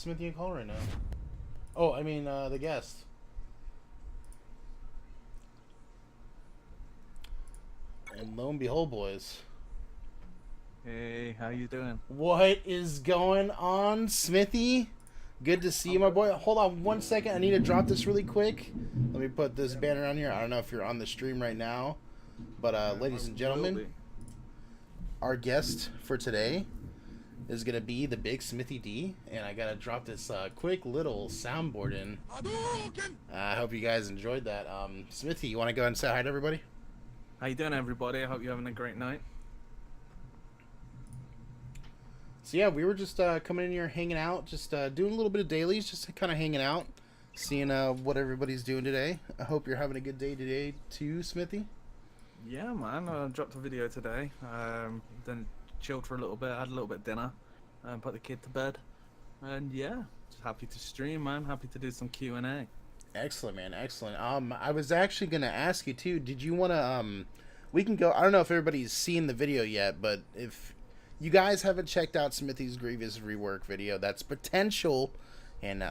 Smithy a call right now? Oh, I mean, the guest. And lo and behold, boys. Hey, how you doing? What is going on, Smithy? Good to see you, my boy. Hold on 1 second. I need to drop this really quick. Let me put this banner on here. I don't know if you're on the stream right now. But, ladies and gentlemen, our guest for today is going to be the big Smithie D. And I got to drop this quick little soundboard in. I hope you guys enjoyed that. Smithy, you want to go ahead and say hi to everybody? How you doing, everybody? I hope you're having a great night. So yeah, we were just coming in here, hanging out, just doing a little bit of dailies, just kind of hanging out, seeing what everybody's doing today. I hope you're having a good day today too, Smithy. Yeah, man. I dropped a video today. Then chilled for a little bit, had a little bit of dinner, and put the kid to bed. And yeah, just happy to stream, man. Happy to do some Q and A. Excellent, man. Excellent. I was actually gonna ask you too. Did you want to? We can go. I don't know if everybody's seen the video yet, but if you guys haven't checked out Smithy's Grievous rework video, that's potential, and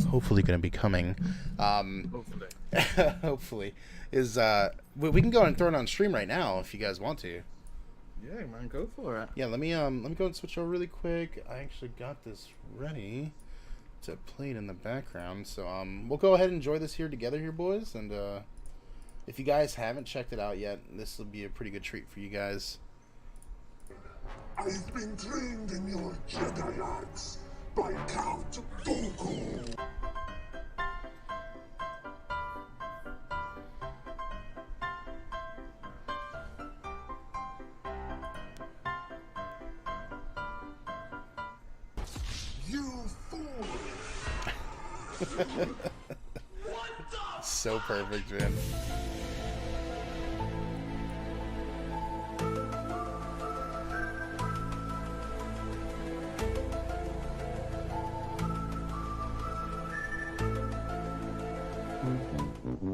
hopefully gonna be coming. Hopefully. Hopefully is we can go and throw it on stream right now if you guys want to. Yeah, man, go for it. Yeah, let me go and switch over really quick. I actually got this ready to play it in the background, so we'll go ahead and enjoy this here together here, boys. And if you guys haven't checked it out yet, this will be a pretty good treat for you guys. I've been trained in your Jedi arts by Count Dooku. You fool! So perfect, man.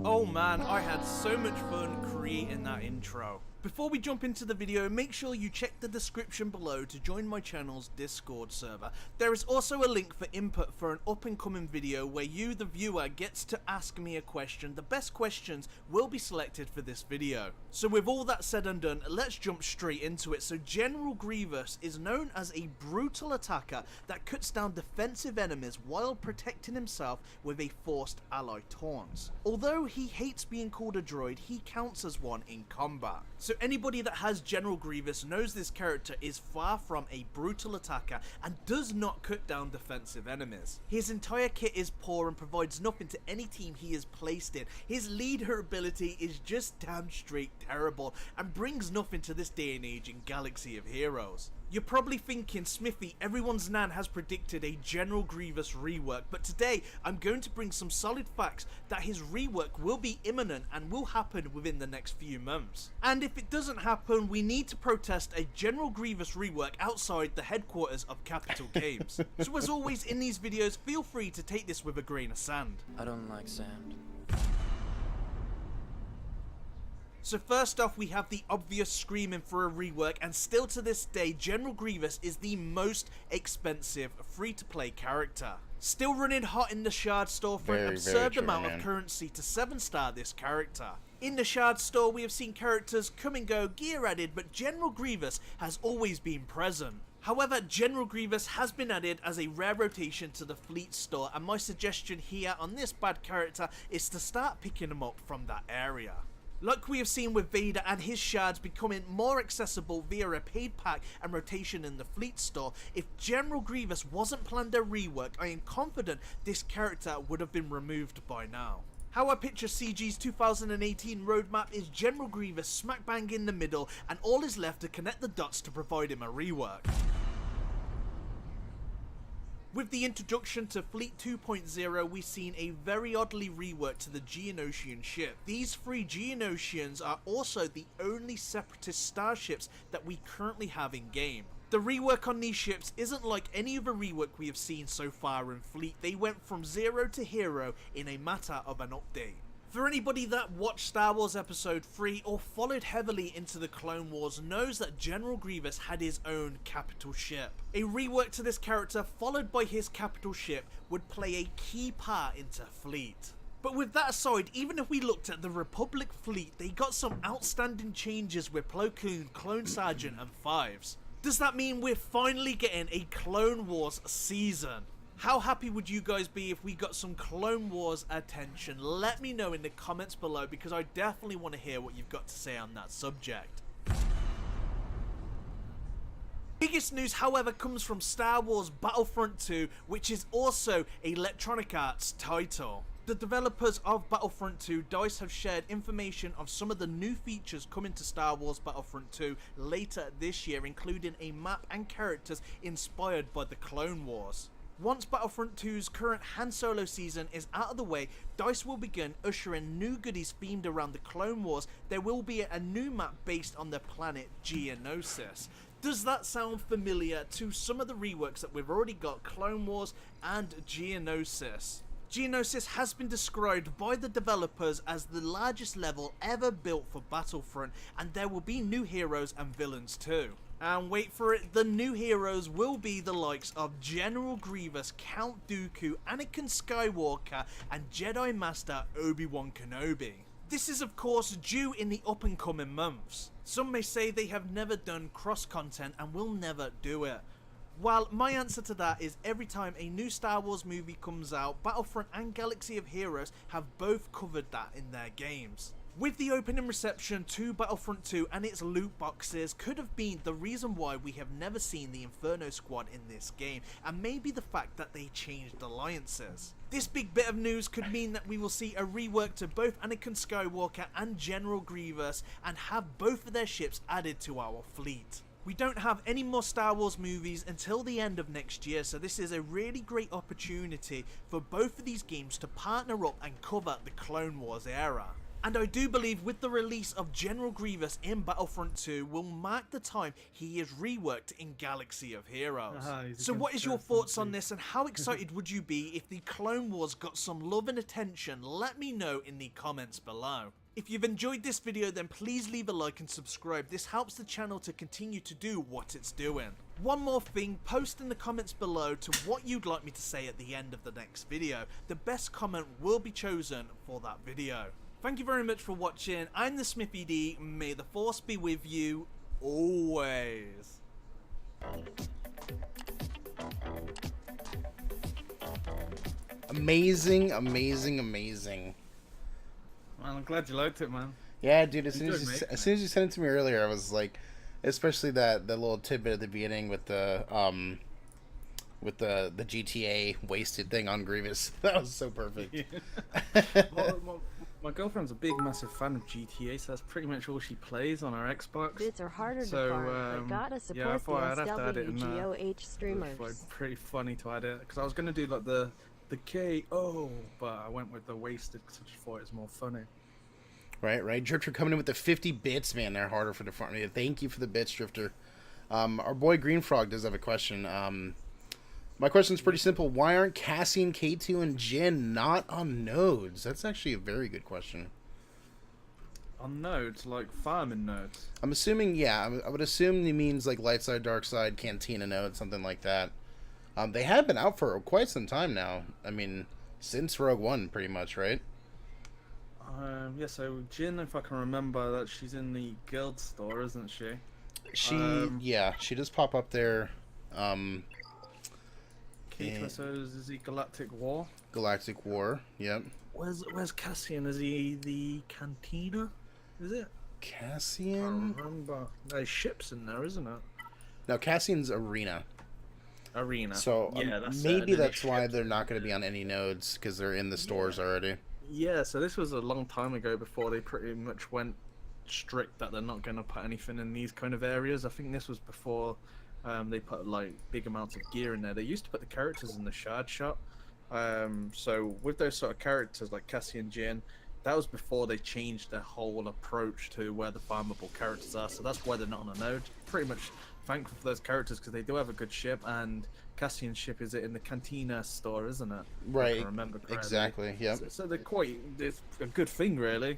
Oh man, I had so much fun creating that intro. Before we jump into the video, make sure you check the description below to join my channel's Discord server. There is also a link for input for an up and coming video where you, the viewer, gets to ask me a question. The best questions will be selected for this video. So with all that said and done, let's jump straight into it. So General Grievous is known as a brutal attacker that cuts down defensive enemies while protecting himself with a forced ally taunt. Although he hates being called a droid, he counts as one in combat. So anybody that has General Grievous knows this character is far from a brutal attacker and does not cut down defensive enemies. His entire kit is poor and provides nothing to any team he is placed in. His leader ability is just damn straight terrible and brings nothing to this day and age in Galaxy of Heroes. You're probably thinking, Smithy, everyone's nan has predicted a General Grievous rework, but today I'm going to bring some solid facts that his rework will be imminent and will happen within the next few months. And if it doesn't happen, we need to protest a General Grievous rework outside the headquarters of Capital Games. So as always in these videos, feel free to take this with a grain of sand. I don't like sand. So first off, we have the obvious screaming for a rework, and still to this day, General Grievous is the most expensive free-to-play character. Still running hot in the Shard store for an absurd amount of currency to 7-star this character. In the Shard store, we have seen characters come and go, gear added, but General Grievous has always been present. However, General Grievous has been added as a rare rotation to the Fleet store, and my suggestion here on this bad character is to start picking them up from that area. Like we have seen with Vader and his shards becoming more accessible via a paid pack and rotation in the Fleet store, if General Grievous wasn't planned a rework, I am confident this character would have been removed by now. How I picture CG's 2018 roadmap is General Grievous smack bang in the middle, and all is left to connect the dots to provide him a rework. With the introduction to Fleet 2.0, we've seen a very oddly reworked to the Geonosian ship. These 3 Geonosians are also the only separatist starships that we currently have in game. The rework on these ships isn't like any other rework we have seen so far in Fleet. They went from 0 to hero in a matter of an update. For anybody that watched Star Wars Episode 3 or followed heavily into the Clone Wars knows that General Grievous had his own capital ship. A rework to this character followed by his capital ship would play a key part into Fleet. But with that aside, even if we looked at the Republic fleet, they got some outstanding changes with Plo Koon, Clone Sergeant and Fives. Does that mean we're finally getting a Clone Wars season? How happy would you guys be if we got some Clone Wars attention? Let me know in the comments below, because I definitely want to hear what you've got to say on that subject. Biggest news, however, comes from Star Wars Battlefront 2, which is also a Electronic Arts title. The developers of Battlefront 2, DICE, have shared information of some of the new features coming to Star Wars Battlefront 2 later this year, including a map and characters inspired by the Clone Wars. Once Battlefront 2's current Han Solo season is out of the way, DICE will begin ushering new goodies themed around the Clone Wars. There will be a new map based on the planet Geonosis. Does that sound familiar to some of the reworks that we've already got, Clone Wars and Geonosis? Geonosis has been described by the developers as the largest level ever built for Battlefront, and there will be new heroes and villains too. And wait for it, the new heroes will be the likes of General Grievous, Count Dooku, Anakin Skywalker, and Jedi Master Obi-Wan Kenobi. This is of course due in the up and coming months. Some may say they have never done cross content and will never do it. Well, my answer to that is every time a new Star Wars movie comes out, Battlefront and Galaxy of Heroes have both covered that in their games. With the opening reception to Battlefront 2 and its loot boxes could have been the reason why we have never seen the Inferno Squad in this game, and maybe the fact that they changed alliances. This big bit of news could mean that we will see a rework to both Anakin Skywalker and General Grievous and have both of their ships added to our fleet. We don't have any more Star Wars movies until the end of next year, so this is a really great opportunity for both of these games to partner up and cover the Clone Wars era. And I do believe with the release of General Grievous in Battlefront 2 will mark the time he is reworked in Galaxy of Heroes. So what is your thoughts on this, and how excited would you be if the Clone Wars got some love and attention? Let me know in the comments below. If you've enjoyed this video, then please leave a like and subscribe. This helps the channel to continue to do what it's doing. One more thing, post in the comments below to what you'd like me to say at the end of the next video. The best comment will be chosen for that video. Thank you very much for watching. I'm the Smithie D. May the Force be with you always. Amazing, amazing, amazing. Well, I'm glad you liked it, man. Yeah, dude. As soon Enjoyed as making you sent it to me earlier, I was like, especially that little tidbit at the beginning with the GTA wasted thing on Grievous. That was so perfect. Yeah. My girlfriend's a big, massive fan of GTA, so that's pretty much all she plays on her Xbox. Bits are harder So, to farm, but gotta yeah, I support thought I'd have to add it in there. SWGOH streamers. It was like pretty funny to add it, because I was going to do like the KO, but I went with the wasted because I just thought it was more funny. Right. Drifter coming in with the 50 bits, man. They're harder for the front. Thank you for the bits, Drifter. Our boy Green Frog does have a question. My question is pretty simple. Why aren't Cassian, K2, and Jin not on nodes? That's actually a very good question. On nodes, like farming nodes? I'm assuming, yeah. I would assume he means like light side, dark side, Cantina node, something like that. They have been out for quite some time now. I mean, since Rogue One, pretty much, right? Yeah, so Jin, if I can remember, that she's in the guild store, isn't she? Yeah, she does pop up there. K2 says, is he Galactic War? Galactic War, yep. Where's Cassian? Is he the Cantina? Is it? I Cassian? can't remember. There's ships in there, isn't it? No, Cassian's Arena. So yeah, maybe that's why they're not going to be on any nodes, because they're in the stores already. Yeah, so this was a long time ago before they pretty much went strict that they're not going to put anything in these kind of areas. I think this was before they put like big amounts of gear in there. They used to put the characters in the shard shop. So with those sort of characters like Cassian, Jin, that was before they changed their whole approach to where the farmable characters are. So that's why they're not on a node. Pretty much thankful for those characters because they do have a good ship, and Cassian's ship is it in the Cantina store, isn't it? Right. If I remember correctly. Exactly. Yep. So they're quite. It's a good thing, really,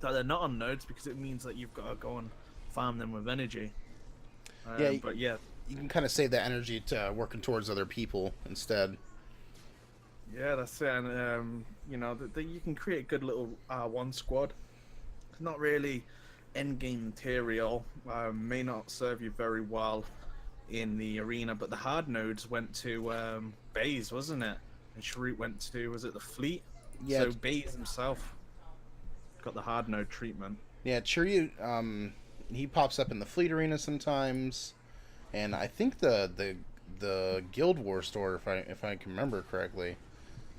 that they're not on nodes because it means that you've got to go and farm them with energy. Yeah. But yeah. You can kind of save that energy to working towards other people instead. Yeah, that's it. And you know, you can create a good little R1 squad. It's not really endgame material. May not serve you very well in the arena, but the hard nodes went to Baze, wasn't it? And Sharut went to, was it the fleet? Yeah. So Baze himself got the hard node treatment. Yeah, Chiryu, he pops up in the fleet arena sometimes, and I think the Guild War store, if I can remember correctly.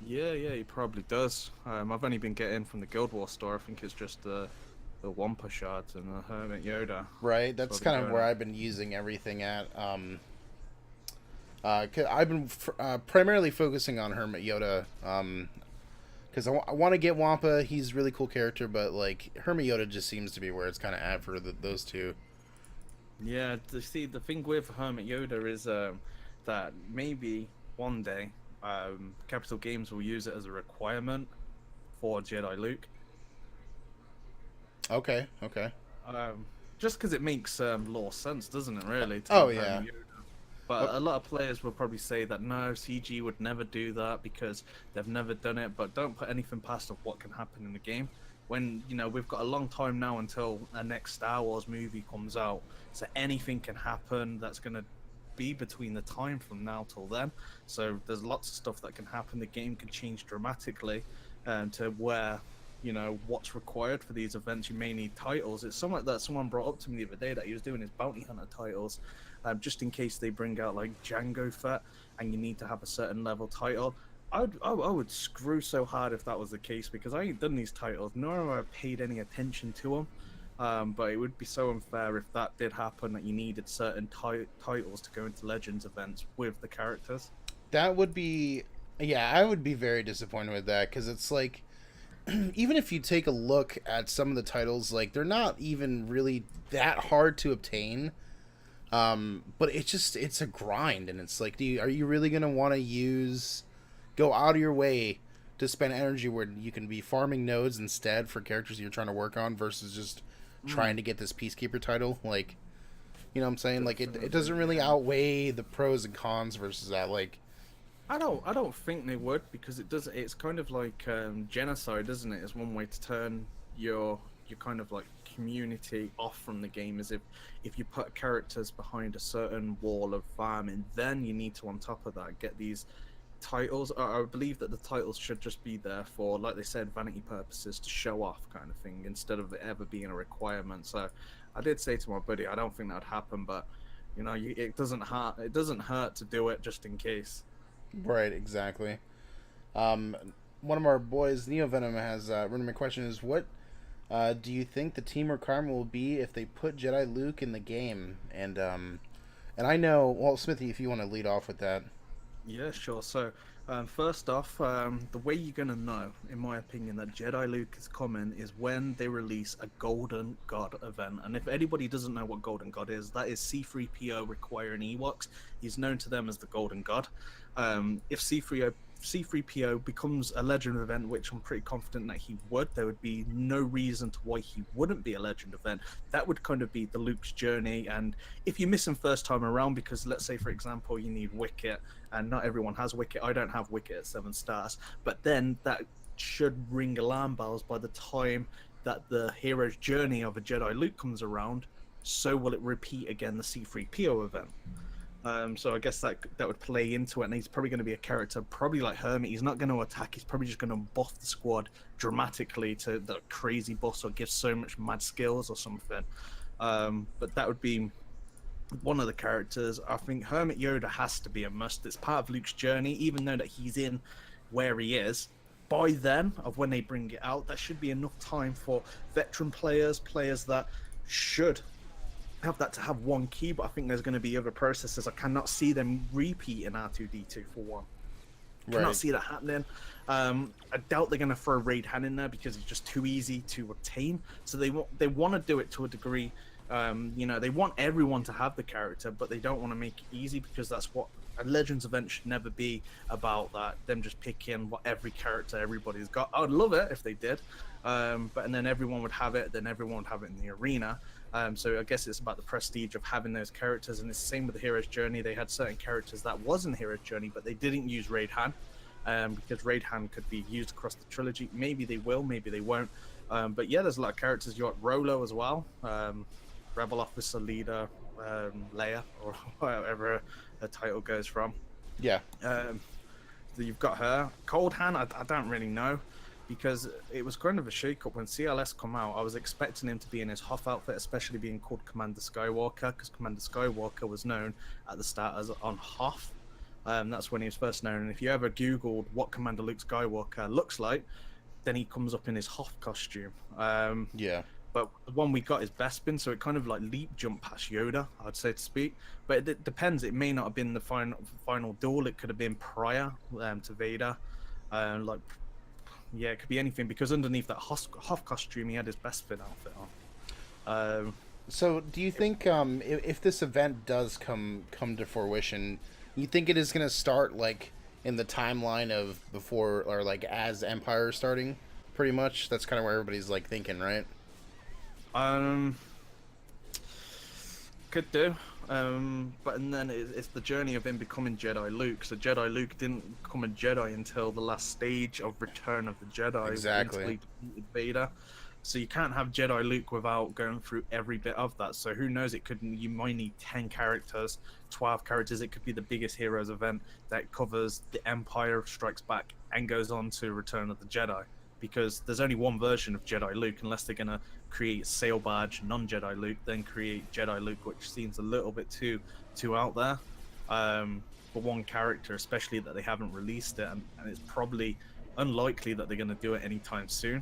Yeah, he probably does. I've only been getting from the Guild War store. I think it's just the Wampa shards and the Hermit Yoda. Right, that's kind of where I've been using everything at. I've been primarily focusing on Hermit Yoda, because I want to get Wampa. He's a really cool character, but like Hermit Yoda just seems to be where it's kind of at for those two. Yeah, see, the thing with Hermit Yoda is that maybe one day Capital Games will use it as a requirement for Jedi Luke. Okay. Just because it makes lore sense, doesn't it? Really? Oh yeah. But a lot of players will probably say that no, CG would never do that because they've never done it. But don't put anything past of what can happen in the game. When, you know, we've got a long time now until a next Star Wars movie comes out, so anything can happen. That's going to be between the time from now till then. So there's lots of stuff that can happen. The game can change dramatically to where, you know, what's required for these events. You may need titles. It's something that someone brought up to me the other day, that he was doing his bounty hunter titles, just in case they bring out like Django Fett and you need to have a certain level title. I would screw so hard if that was the case, because I ain't done these titles, nor have I paid any attention to them. But it would be so unfair if that did happen, that you needed certain titles to go into Legends events with the characters. That would be, yeah, I would be very disappointed with that, because it's like, even if you take a look at some of the titles, like, they're not even really that hard to obtain. But it's a grind, and it's like, are you really going to want to go out of your way to spend energy where you can be farming nodes instead for characters you're trying to work on versus just trying to get this Peacekeeper title? Like, you know what I'm saying? Like, it doesn't really outweigh the pros and cons versus that. Like, I don't think they would, because it's kind of like genocide, isn't it? It's one way to turn your kind of like community off from the game, is if you put characters behind a certain wall of farming, then you need to, on top of that, get these titles. I believe that the titles should just be there for, like they said, vanity purposes, to show off kind of thing, instead of it ever being a requirement. So I did say to my buddy, I don't think that would happen, but you know, it doesn't hurt to do it just in case. Right, exactly. One of our boys, Neo Venom, has written my question is, what do you think the team requirement will be if they put Jedi Luke in the game? And I know, well, Smithy, if you want to lead off with that. Yeah, sure. So, first off, the way you're going to know, in my opinion, that Jedi Luke is coming is when they release a Golden God event. And if anybody doesn't know what Golden God is, that is C-3PO requiring Ewoks. He's known to them as the Golden God. If C-3PO becomes a legend event, which I'm pretty confident that he would, there would be no reason to why he wouldn't be a legend event. That would kind of be the Luke's journey. And if you miss him first time around, because let's say, for example, you need Wicket, and not everyone has Wicket. I don't have Wicket at 7 stars, but then that should ring alarm bells by the time that the hero's journey of a Jedi Luke comes around. So will it repeat again the C-3PO event? So I guess that would play into it, and he's probably going to be a character, probably like Hermit. He's not going to attack, he's probably just going to buff the squad dramatically to the crazy boss, or give so much mad skills or something. But that would be one of the characters. I think Hermit Yoda has to be a must. It's part of Luke's journey, even though that he's in where he is. By then, of when they bring it out, that should be enough time for veteran players that should have that to have one key, but I think there's going to be other processes. I cannot see them repeating R2-D2 for one. Cannot Right. see that happening. I doubt they're going to throw Raid Han in there because it's just too easy to obtain. So they want to do it to a degree. You know, they want everyone to have the character, but they don't want to make it easy because that's what a Legends event should never be about. That them just picking what every character everybody's got. I would love it if they did, but and then everyone would have it. Then everyone would have it in the arena. So I guess it's about the prestige of having those characters, and it's the same with the Hero's Journey. They had certain characters that wasn't Hero's Journey, but they didn't use Raid Han. Because Raid Han could be used across the trilogy. Maybe they will, maybe they won't. But yeah, there's a lot of characters. You got Rolo as well, Rebel Officer Leader, Leia, or whatever her title goes from. Yeah. So you've got her. Cold Han, I don't really know, because it was kind of a shake-up when CLS come out. I was expecting him to be in his Hoth outfit, especially being called Commander Skywalker, because Commander Skywalker was known at the start as on Hoth. That's when he was first known. And if you ever Googled what Commander Luke Skywalker looks like, then he comes up in his Hoth costume. Yeah. But the one we got is Bespin, so it kind of like leap jump past Yoda, I'd say to speak. But it depends. It may not have been the final duel. It could have been prior to Vader. Like, yeah, it could be anything, because underneath that Hoth costume, he had his Bespin outfit on. So, do you think if this event does come to fruition, you think it is going to start like in the timeline of before, or like as Empire is starting? Pretty much, that's kind of where everybody's like thinking, right? Could do. But and then it's the journey of him becoming Jedi Luke. So Jedi Luke didn't become a Jedi until the last stage of Return of the Jedi. Exactly. Until he defeated Vader. So you can't have Jedi Luke without going through every bit of that. So who knows? You might need 10 characters, 12 characters. It could be the biggest Heroes event that covers the Empire Strikes Back and goes on to Return of the Jedi. Because there's only one version of Jedi Luke, unless they're gonna create Sail Barge non-Jedi Luke, then create Jedi Luke, which seems a little bit too out there for one character, especially that they haven't released it, and it's probably unlikely that they're gonna do it anytime soon.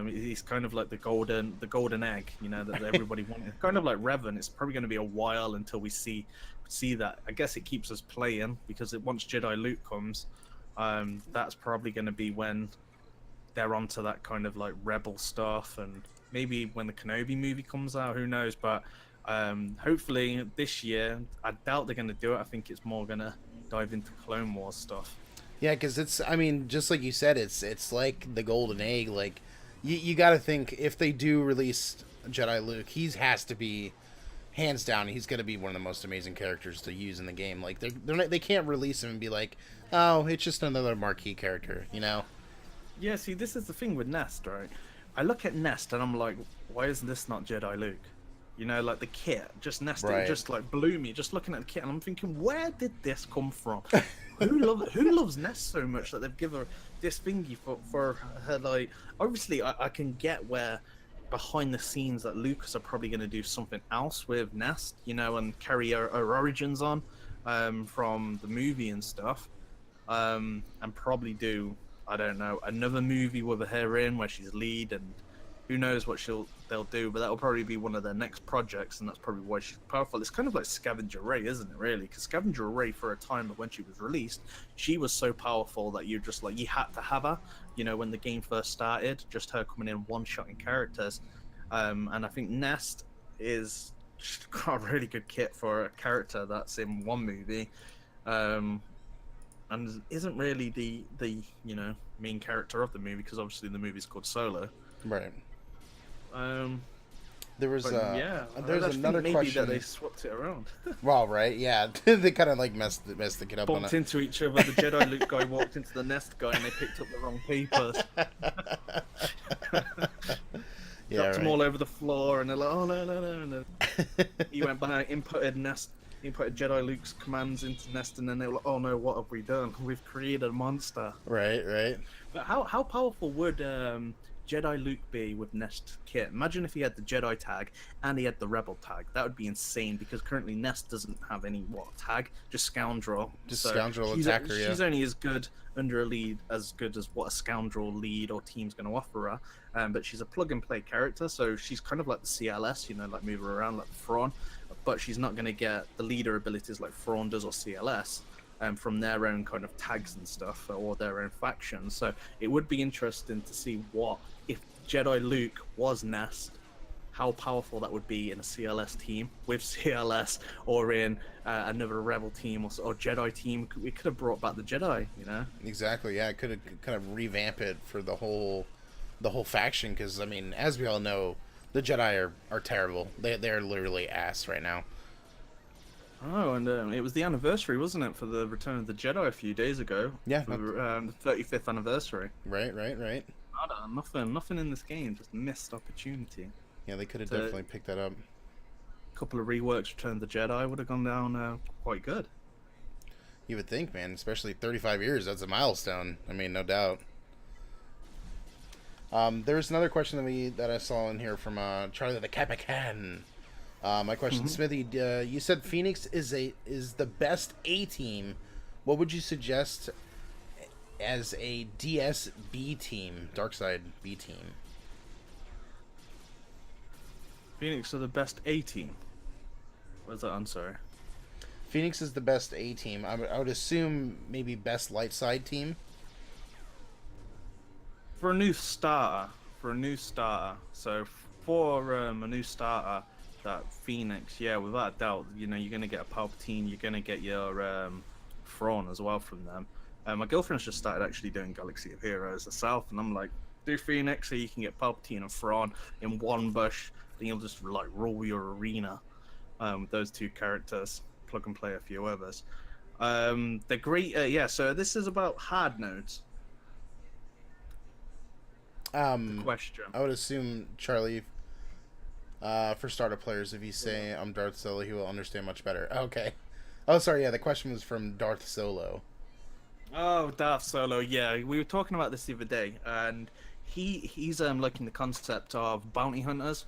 He's kind of like the golden egg, you know, that everybody wanted. Kind of like Revan. It's probably going to be a while until we see that. I guess it keeps us playing, because once Jedi Luke comes, that's probably going to be when they're onto that kind of like rebel stuff, and maybe when the Kenobi movie comes out, who knows? But hopefully this year. I doubt they're going to do it. I think it's more going to dive into Clone Wars stuff. Yeah, because it's, I mean, just like you said, it's like the golden egg. Like, you got to think, if they do release Jedi Luke, he has to be, hands down, he's going to be one of the most amazing characters to use in the game. Like, they can't release him and be like, oh, it's just another marquee character, you know? Yeah, see, this is the thing with Nest, right? I look at Nest and I'm like, why isn't this not Jedi Luke? You know, like the kit, just Nest, Right. it just like blew me, just looking at the kit, and I'm thinking, where did this come from? who loves Nest so much that they've given her this thingy for her? Like, obviously, I can get where behind the scenes that Lucas are probably going to do something else with Nest, you know, and carry her origins on from the movie and stuff, and probably do, I don't know, another movie with her in where she's lead, and who knows what they'll do, but that'll probably be one of their next projects, and that's probably why she's powerful. It's kind of like Scavenger Ray, isn't it, really? Because Scavenger Ray, for a time, when she was released, she was so powerful that you just like, you had to have her, you know, when the game first started, just her coming in one-shotting characters. And I think Nest is got a really good kit for a character that's in one movie, and isn't really the you know, main character of the movie, because obviously the movie's called Solo. Right. There's There's another maybe question. that they swapped it around. Well, right, yeah. They kind of like messed the kid up on Bumped it. into each other. The Jedi Luke guy walked into the Nest guy, and they picked up the wrong papers. Yeah, Dropped them right. all over the floor, and they're like, "Oh no!" And then he went back, inputted Jedi Luke's commands into Nest, and then they were like, "Oh no, what have we done? We've created a monster." Right. But how powerful would Jedi Luke be with Nest kit? Imagine if he had the Jedi tag and he had the Rebel tag. That would be insane, because currently Nest doesn't have any tag, just Scoundrel. Just Scoundrel attacker, yeah. She's only as good under a lead as good as what a Scoundrel lead or team's going to offer her. But she's a plug-and-play character, so she's kind of like the CLS, you know, like move her around like the Thrawn. But she's not going to get the leader abilities like Thrawn does or CLS. from their own kind of tags and stuff, or their own factions. So it would be interesting to see what if Jedi Luke was Nest, how powerful that would be in a CLS team with CLS, or in another Rebel team or Jedi team. We could have brought back the Jedi, you know. Exactly. Yeah, it could have kind of revamp it for the whole faction. Because I mean, as we all know, the Jedi are terrible. They're literally ass right now. Oh, and it was the anniversary, wasn't it, for the Return of the Jedi a few days ago? Yeah. For, the 35th anniversary. Right. Nothing in this game, just missed opportunity. Yeah, they could have definitely picked that up. A couple of reworks, Return of the Jedi would have gone down quite good. You would think, man, especially 35 years. That's a milestone. I mean, no doubt. There was another question that I saw in here from Charlie the Capican. My question, Smithy, you said Phoenix is the best A team. What would you suggest as a DS B team, dark side B team? Phoenix are the best A team. What was that? I'm sorry. Phoenix is the best A team. I would assume maybe best light side team. For a new starter. So for a new starter, that Phoenix, yeah, without a doubt, you know, you're gonna get a Palpatine, you're gonna get your Thrawn as well from them. My girlfriend's just started actually doing Galaxy of Heroes herself, and I'm like, do Phoenix so you can get Palpatine and Thrawn in one bush. Then you'll just like rule your arena with those two characters, plug and play a few others. They're great. Yeah, so this is about hard nodes. The question. I would assume, Charlie, for starter players, if you say I'm Darth Solo, he will understand much better. Okay. Oh, sorry. Yeah, the question was from Darth Solo. Oh, Darth Solo. Yeah, we were talking about this the other day, and he's liking the concept of bounty hunters.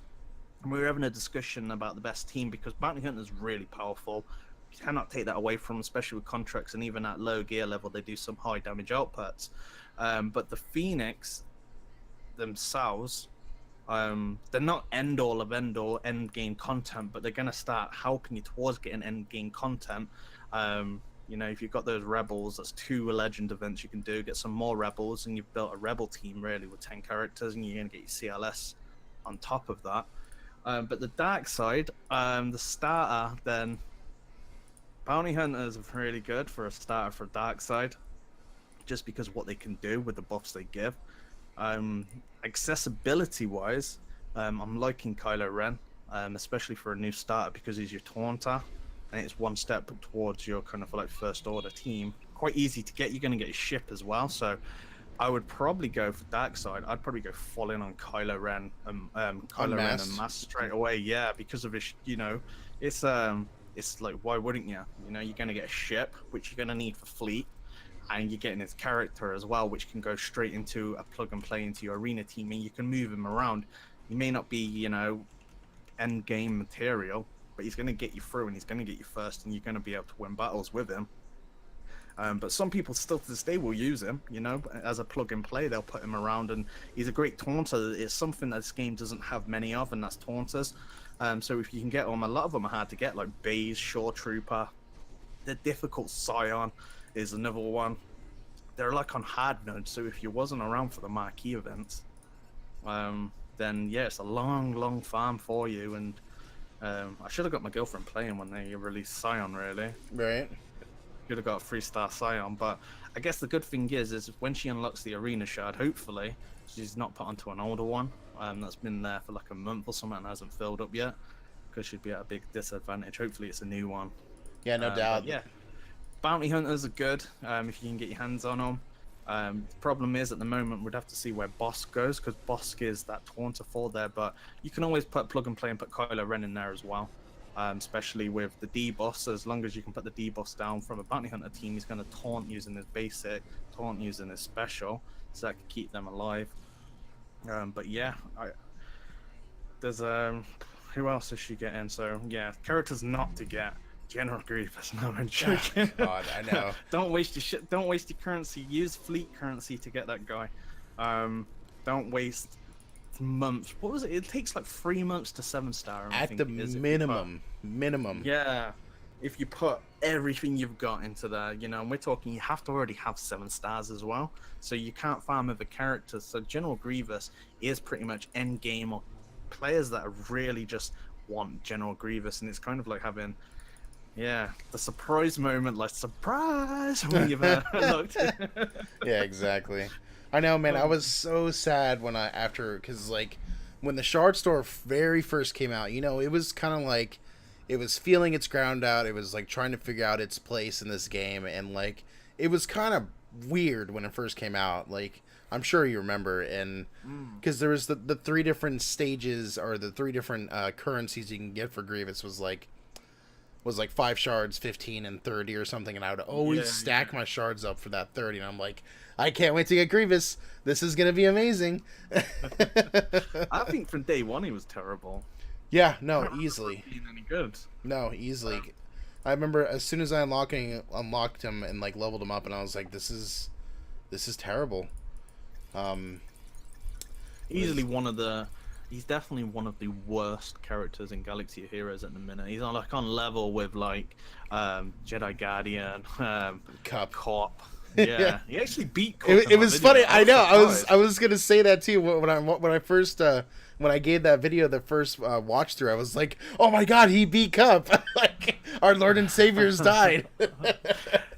And we were having a discussion about the best team because bounty hunters really powerful. You cannot take that away from them, especially with contracts, and even at low gear level, they do some high damage outputs. But the Phoenix themselves, they're not end all of end game content, but they're going to start helping you towards getting end game content. You know, if you've got those rebels, that's 2 legend events you can do, get some more rebels, and you've built a rebel team really with 10 characters, and you're going to get your CLS on top of that. But the dark side, the starter, then bounty hunters are really good for a starter for dark side, just because of what they can do with the buffs they give. Accessibility wise, I'm liking Kylo Ren, especially for a new starter, because he's your taunter, and it's one step towards your kind of like first order team. Quite easy to get. You're going to get his ship as well, so I would probably go for dark side. I'd probably go full in on Kylo Ren, Ren and Mass straight away. Yeah, because of his, you know, it's like, why wouldn't you? You know, you're going to get a ship, which you're going to need for fleet, and you're getting his character as well, which can go straight into a plug and play into your arena team, and you can move him around. He may not be, you know, end game material, but he's going to get you through, and he's going to get you first, and you're going to be able to win battles with him. But some people still to this day will use him, you know, as a plug and play. They'll put him around, and he's a great taunter. It's something that this game doesn't have many of, and that's taunters. So if you can get them, a lot of them are hard to get, like Baze, Shore Trooper. The difficult Scion is another one. They're like on hard nodes, so if you wasn't around for the marquee events, then yeah, it's a long farm for you. And I should have got my girlfriend playing when they released Scion, really. Right. Could have got a 3-star Scion, but I guess the good thing is when she unlocks the arena shard, hopefully she's not put onto an older one that's been there for like a month or something and hasn't filled up yet, because she'd be at a big disadvantage. Hopefully it's a new one. Yeah, no doubt. Yeah, bounty hunters are good if you can get your hands on them. The problem is at the moment we'd have to see where Bosk goes, because Bosk is that taunter for there, but you can always put plug and play and put Kylo Ren in there as well. Especially with the D-Boss, as long as you can put the D-Boss down from a bounty hunter team, he's going to taunt using his basic, taunt using his special, so that can keep them alive. But yeah, there's who else is she getting? So yeah, characters not to get. General Grievous, no, I'm joking. God, I know. Don't waste your shit. Don't waste your currency. Use fleet currency to get that guy. Don't waste months. What was it? It takes like 3 months to 7-star. At the minimum. Yeah. if you put everything you've got into there, you know, and we're talking, you have to already have 7 stars as well, so you can't farm other characters. So General Grievous is pretty much end game, or players that really just want General Grievous, and it's kind of like having, yeah, the surprise moment, like surprise when you've looked. Yeah, exactly. I know, man. I was so sad when because like when the Shard Store very first came out, you know, it was kind of like it was feeling its ground out. It was like trying to figure out its place in this game, and like it was kind of weird when it first came out. Like I'm sure you remember, and because there was the 3 different stages, or the 3 different currencies you can get for Grievous was like 5 shards, 15, and 30 or something, and I would always stack my shards up for that 30, and I'm like, I can't wait to get Grievous. This is gonna be amazing. I think from day one he was terrible. Yeah, no, easily. Being any good? No, easily. I remember as soon as I unlocked him and like leveled him up, and I was like, this is terrible. Easily one of the. He's definitely one of the worst characters in Galaxy of Heroes at the minute. He's on level with like Jedi Guardian, Cop. Yeah, he actually beat Cop. It was funny. I know. I was gonna say that too when I first when I gave that video the first watch through. I was like, oh my god, he beat Cup. Like our Lord and Savior's died.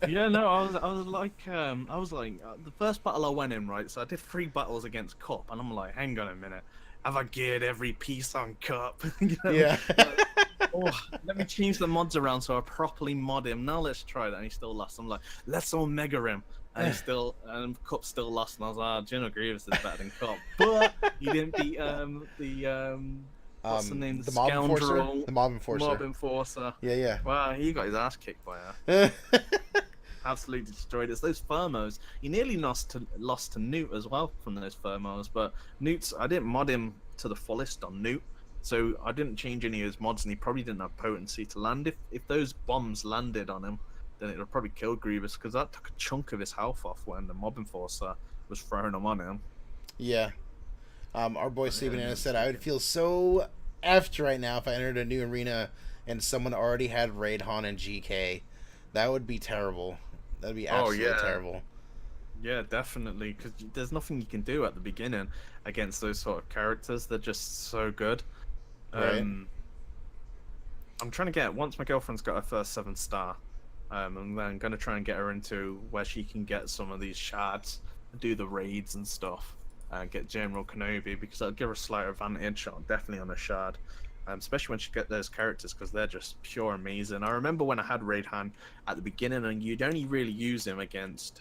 Yeah, no, I was like the first battle I went in, right? So I did 3 battles against Cop, and I'm like, hang on a minute. Have I geared every piece on Cup? You know? Yeah. Oh, let me change the mods around so I properly mod him. Now let's try that. And he still lost. I'm like, let's omega him. And Cup still lost. And I was like, General Grievous is better than Cup. But he didn't beat what's the name? The Mob Enforcer. The Mob Enforcer. Mob Enforcer. Yeah. Wow, he got his ass kicked by her. Absolutely destroyed. It's those thermos. He nearly lost to Newt as well from those thermos, but Newt's, I didn't mod him to the fullest on Newt, so I didn't change any of his mods, and he probably didn't have potency to land. If those bombs landed on him, then it would probably kill Grievous, because that took a chunk of his health off when the Mob Enforcer was throwing them on him. Yeah. Our boy Steven Anna said, I would feel so effed right now if I entered a new arena and someone already had Raid Han and GK. That would be terrible. That'd be absolutely terrible. Yeah, definitely, because there's nothing you can do at the beginning against those sort of characters. They're just so good. Right. I'm trying to get, once my girlfriend's got her first 7-star, I'm then going to try and get her into where she can get some of these shards, do the raids and stuff, and get General Kenobi, because that'll give her a slight advantage, definitely on a shard. Especially when she get those characters, because they're just pure amazing. I remember when I had Raid Han at the beginning, and you'd only really use him against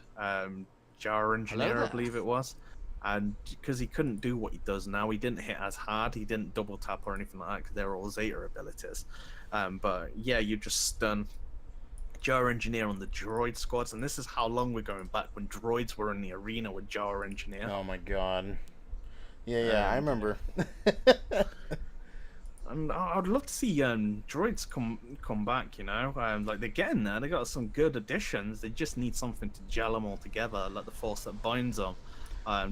Jar Engineer, I believe it was, and because he couldn't do what he does now, he didn't hit as hard, he didn't double tap or anything like that, because they're all Zeta abilities. But yeah, you just stun Jar Engineer on the droid squads, and this is how long we're going back, when droids were in the arena with Jar Engineer. Oh my god. Yeah, I remember. And I'd love to see droids come back, you know. Like, they're getting there. They got some good additions. They just need something to gel them all together, like the force that binds them,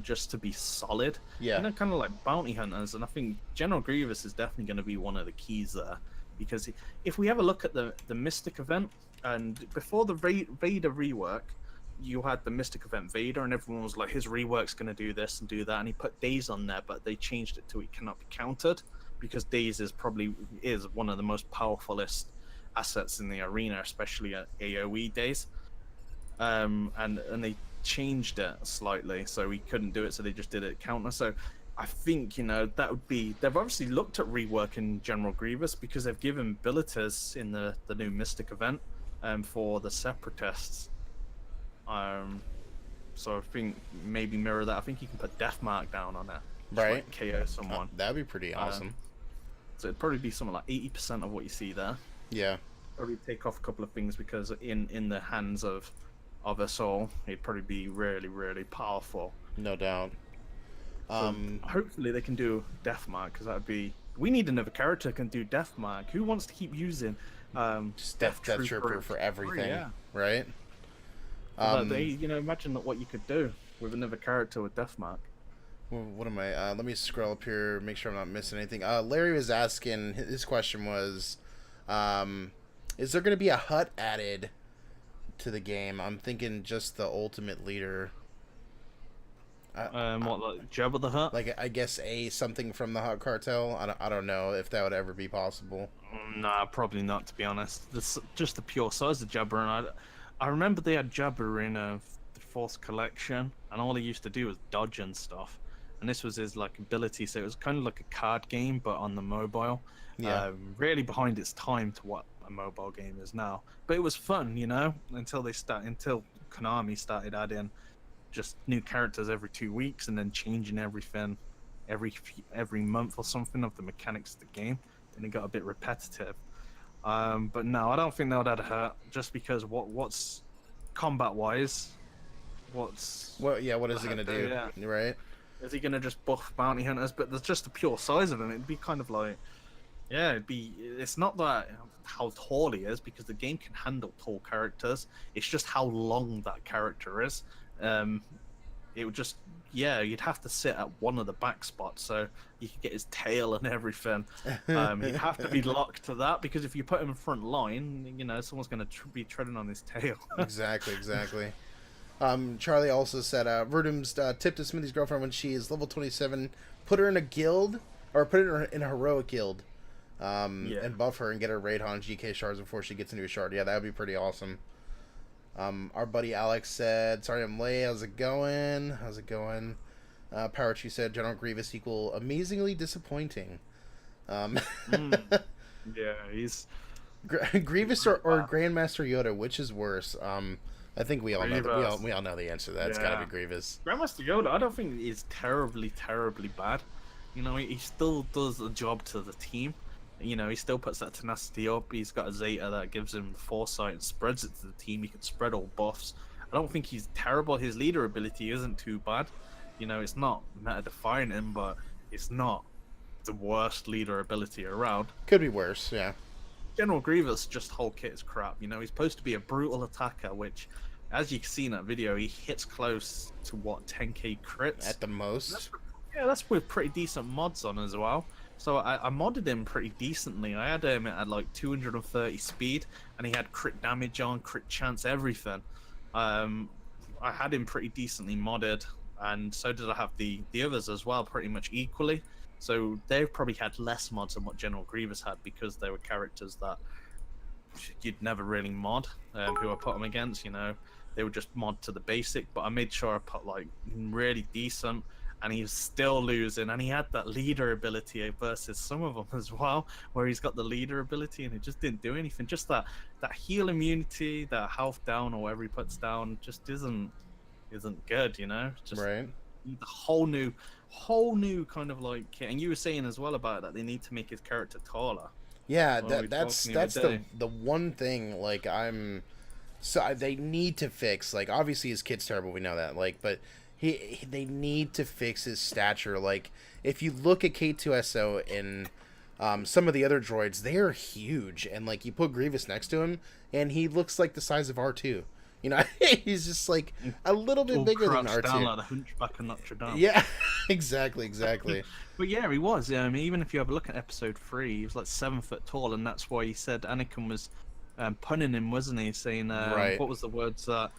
just to be solid. Yeah. And they're kind of like bounty hunters, and I think General Grievous is definitely going to be one of the keys there, because if we have a look at the Mystic event, and before the Vader rework, you had the Mystic event Vader, and everyone was like, his rework's going to do this and do that, and he put Daze on there, but they changed it to it cannot be countered, because Daze is one of the most powerfulest assets in the arena, especially at AoE days. And they changed it slightly, so we couldn't do it, so they just did it counter. So I think, you know, that would be, they've obviously looked at reworking General Grievous, because they've given abilities in the new Mystic event for the Separatists. So I think maybe mirror that. I think you can put Death Mark down on it. Right. Like KO someone. That'd be pretty awesome. So it'd probably be something like 80% of what you see there. Yeah. Probably take off a couple of things, because in the hands of us all, it'd probably be really, really powerful. No doubt. So hopefully they can do Death Mark, because that would be... We need another character who can do Death Mark. Who wants to keep using just Death Trooper for everything, yeah. Right? They, you know, imagine what you could do with another character with Death Mark. Well, what am I? Let me scroll up here, make sure I'm not missing anything. Larry was asking, his question was, Is there going to be a hut added to the game? I'm thinking just the ultimate leader. What, like Jabba the Hutt? Like, I guess something from the Hut Cartel. I don't know if that would ever be possible. Nah, probably not, to be honest. Just the pure size of Jabba, and I remember they had Jabba in the fourth collection, and all he used to do was dodge and stuff. And this was his like ability, so it was kind of like a card game, but on the mobile. Yeah. Really behind its time to what a mobile game is now. But it was fun, you know, until Konami started adding just new characters every 2 weeks and then changing everything every month or something of the mechanics of the game. Then it got a bit repetitive. But no, I don't think that would hurt, just because what's combat wise, what's Well, yeah. What is it gonna do? Yeah. Right. Is he gonna just buff bounty hunters? But there's just the pure size of him. It'd be kind of like, yeah, it's not that how tall he is, because the game can handle tall characters. It's just how long that character is. It would just, yeah, you'd have to sit at one of the back spots so you could get his tail and everything. He'd have to be locked to that, because if you put him in front line, you know, someone's going to be treading on his tail. Exactly. Charlie also said, Verdum's tip to Smithie's girlfriend when she is level 27, put her in a guild, or put her in a heroic guild, and buff her and get her raid on GK shards before she gets into a shard. Yeah, that would be pretty awesome. Our buddy Alex said, sorry I'm late, how's it going? Power Tree said, General Grievous equal amazingly disappointing. Yeah, he's... Grievous or Grandmaster Yoda, which is worse? I think we all know we all know the answer to that. It's gotta be Grievous. Grandmaster Yoda, I don't think is terribly bad. You know, he still does a job to the team. You know, he still puts that tenacity up. He's got a Zeta that gives him foresight and spreads it to the team. He can spread all buffs. I don't think he's terrible. His leader ability isn't too bad. You know, it's not meta-defying him, but it's not the worst leader ability around. Could be worse, yeah. General Grievous, just whole kit is crap. You know, he's supposed to be a brutal attacker, which, as you can see in that video, he hits close to, what, 10k crits? At the most. That's with pretty decent mods on as well. So I modded him pretty decently. I had him at like 230 speed, and he had crit damage on, crit chance, everything. I had him pretty decently modded, and so did I have the others as well, pretty much equally. So they probably had less mods than what General Grievous had, because they were characters that you'd never really mod, who I put them against, you know. They would just mod to the basic, but I made sure I put like really decent, and he was still losing, and he had that leader ability versus some of them as well, where he's got the leader ability and it just didn't do anything. Just that heal immunity, that health down or whatever he puts down, just isn't good, you know. Just right. The whole new kind of like kit. And you were saying as well about that they need to make his character taller. Yeah, that's the one thing, like, they need to fix. Like, obviously his kit's terrible, we know that, like, but they need to fix his stature. Like, if you look at K2SO and some of the other droids, they are huge, and like you put Grievous next to him and he looks like the size of R2. You know, he's just like a little bit bigger than R2. Down like the Hunchback of Notre Dame. Yeah, exactly. But yeah, he was. Even if you have a look at episode 3, he was like 7 foot tall, and that's why he said Anakin was punning him, wasn't he? Saying, right. What was the words that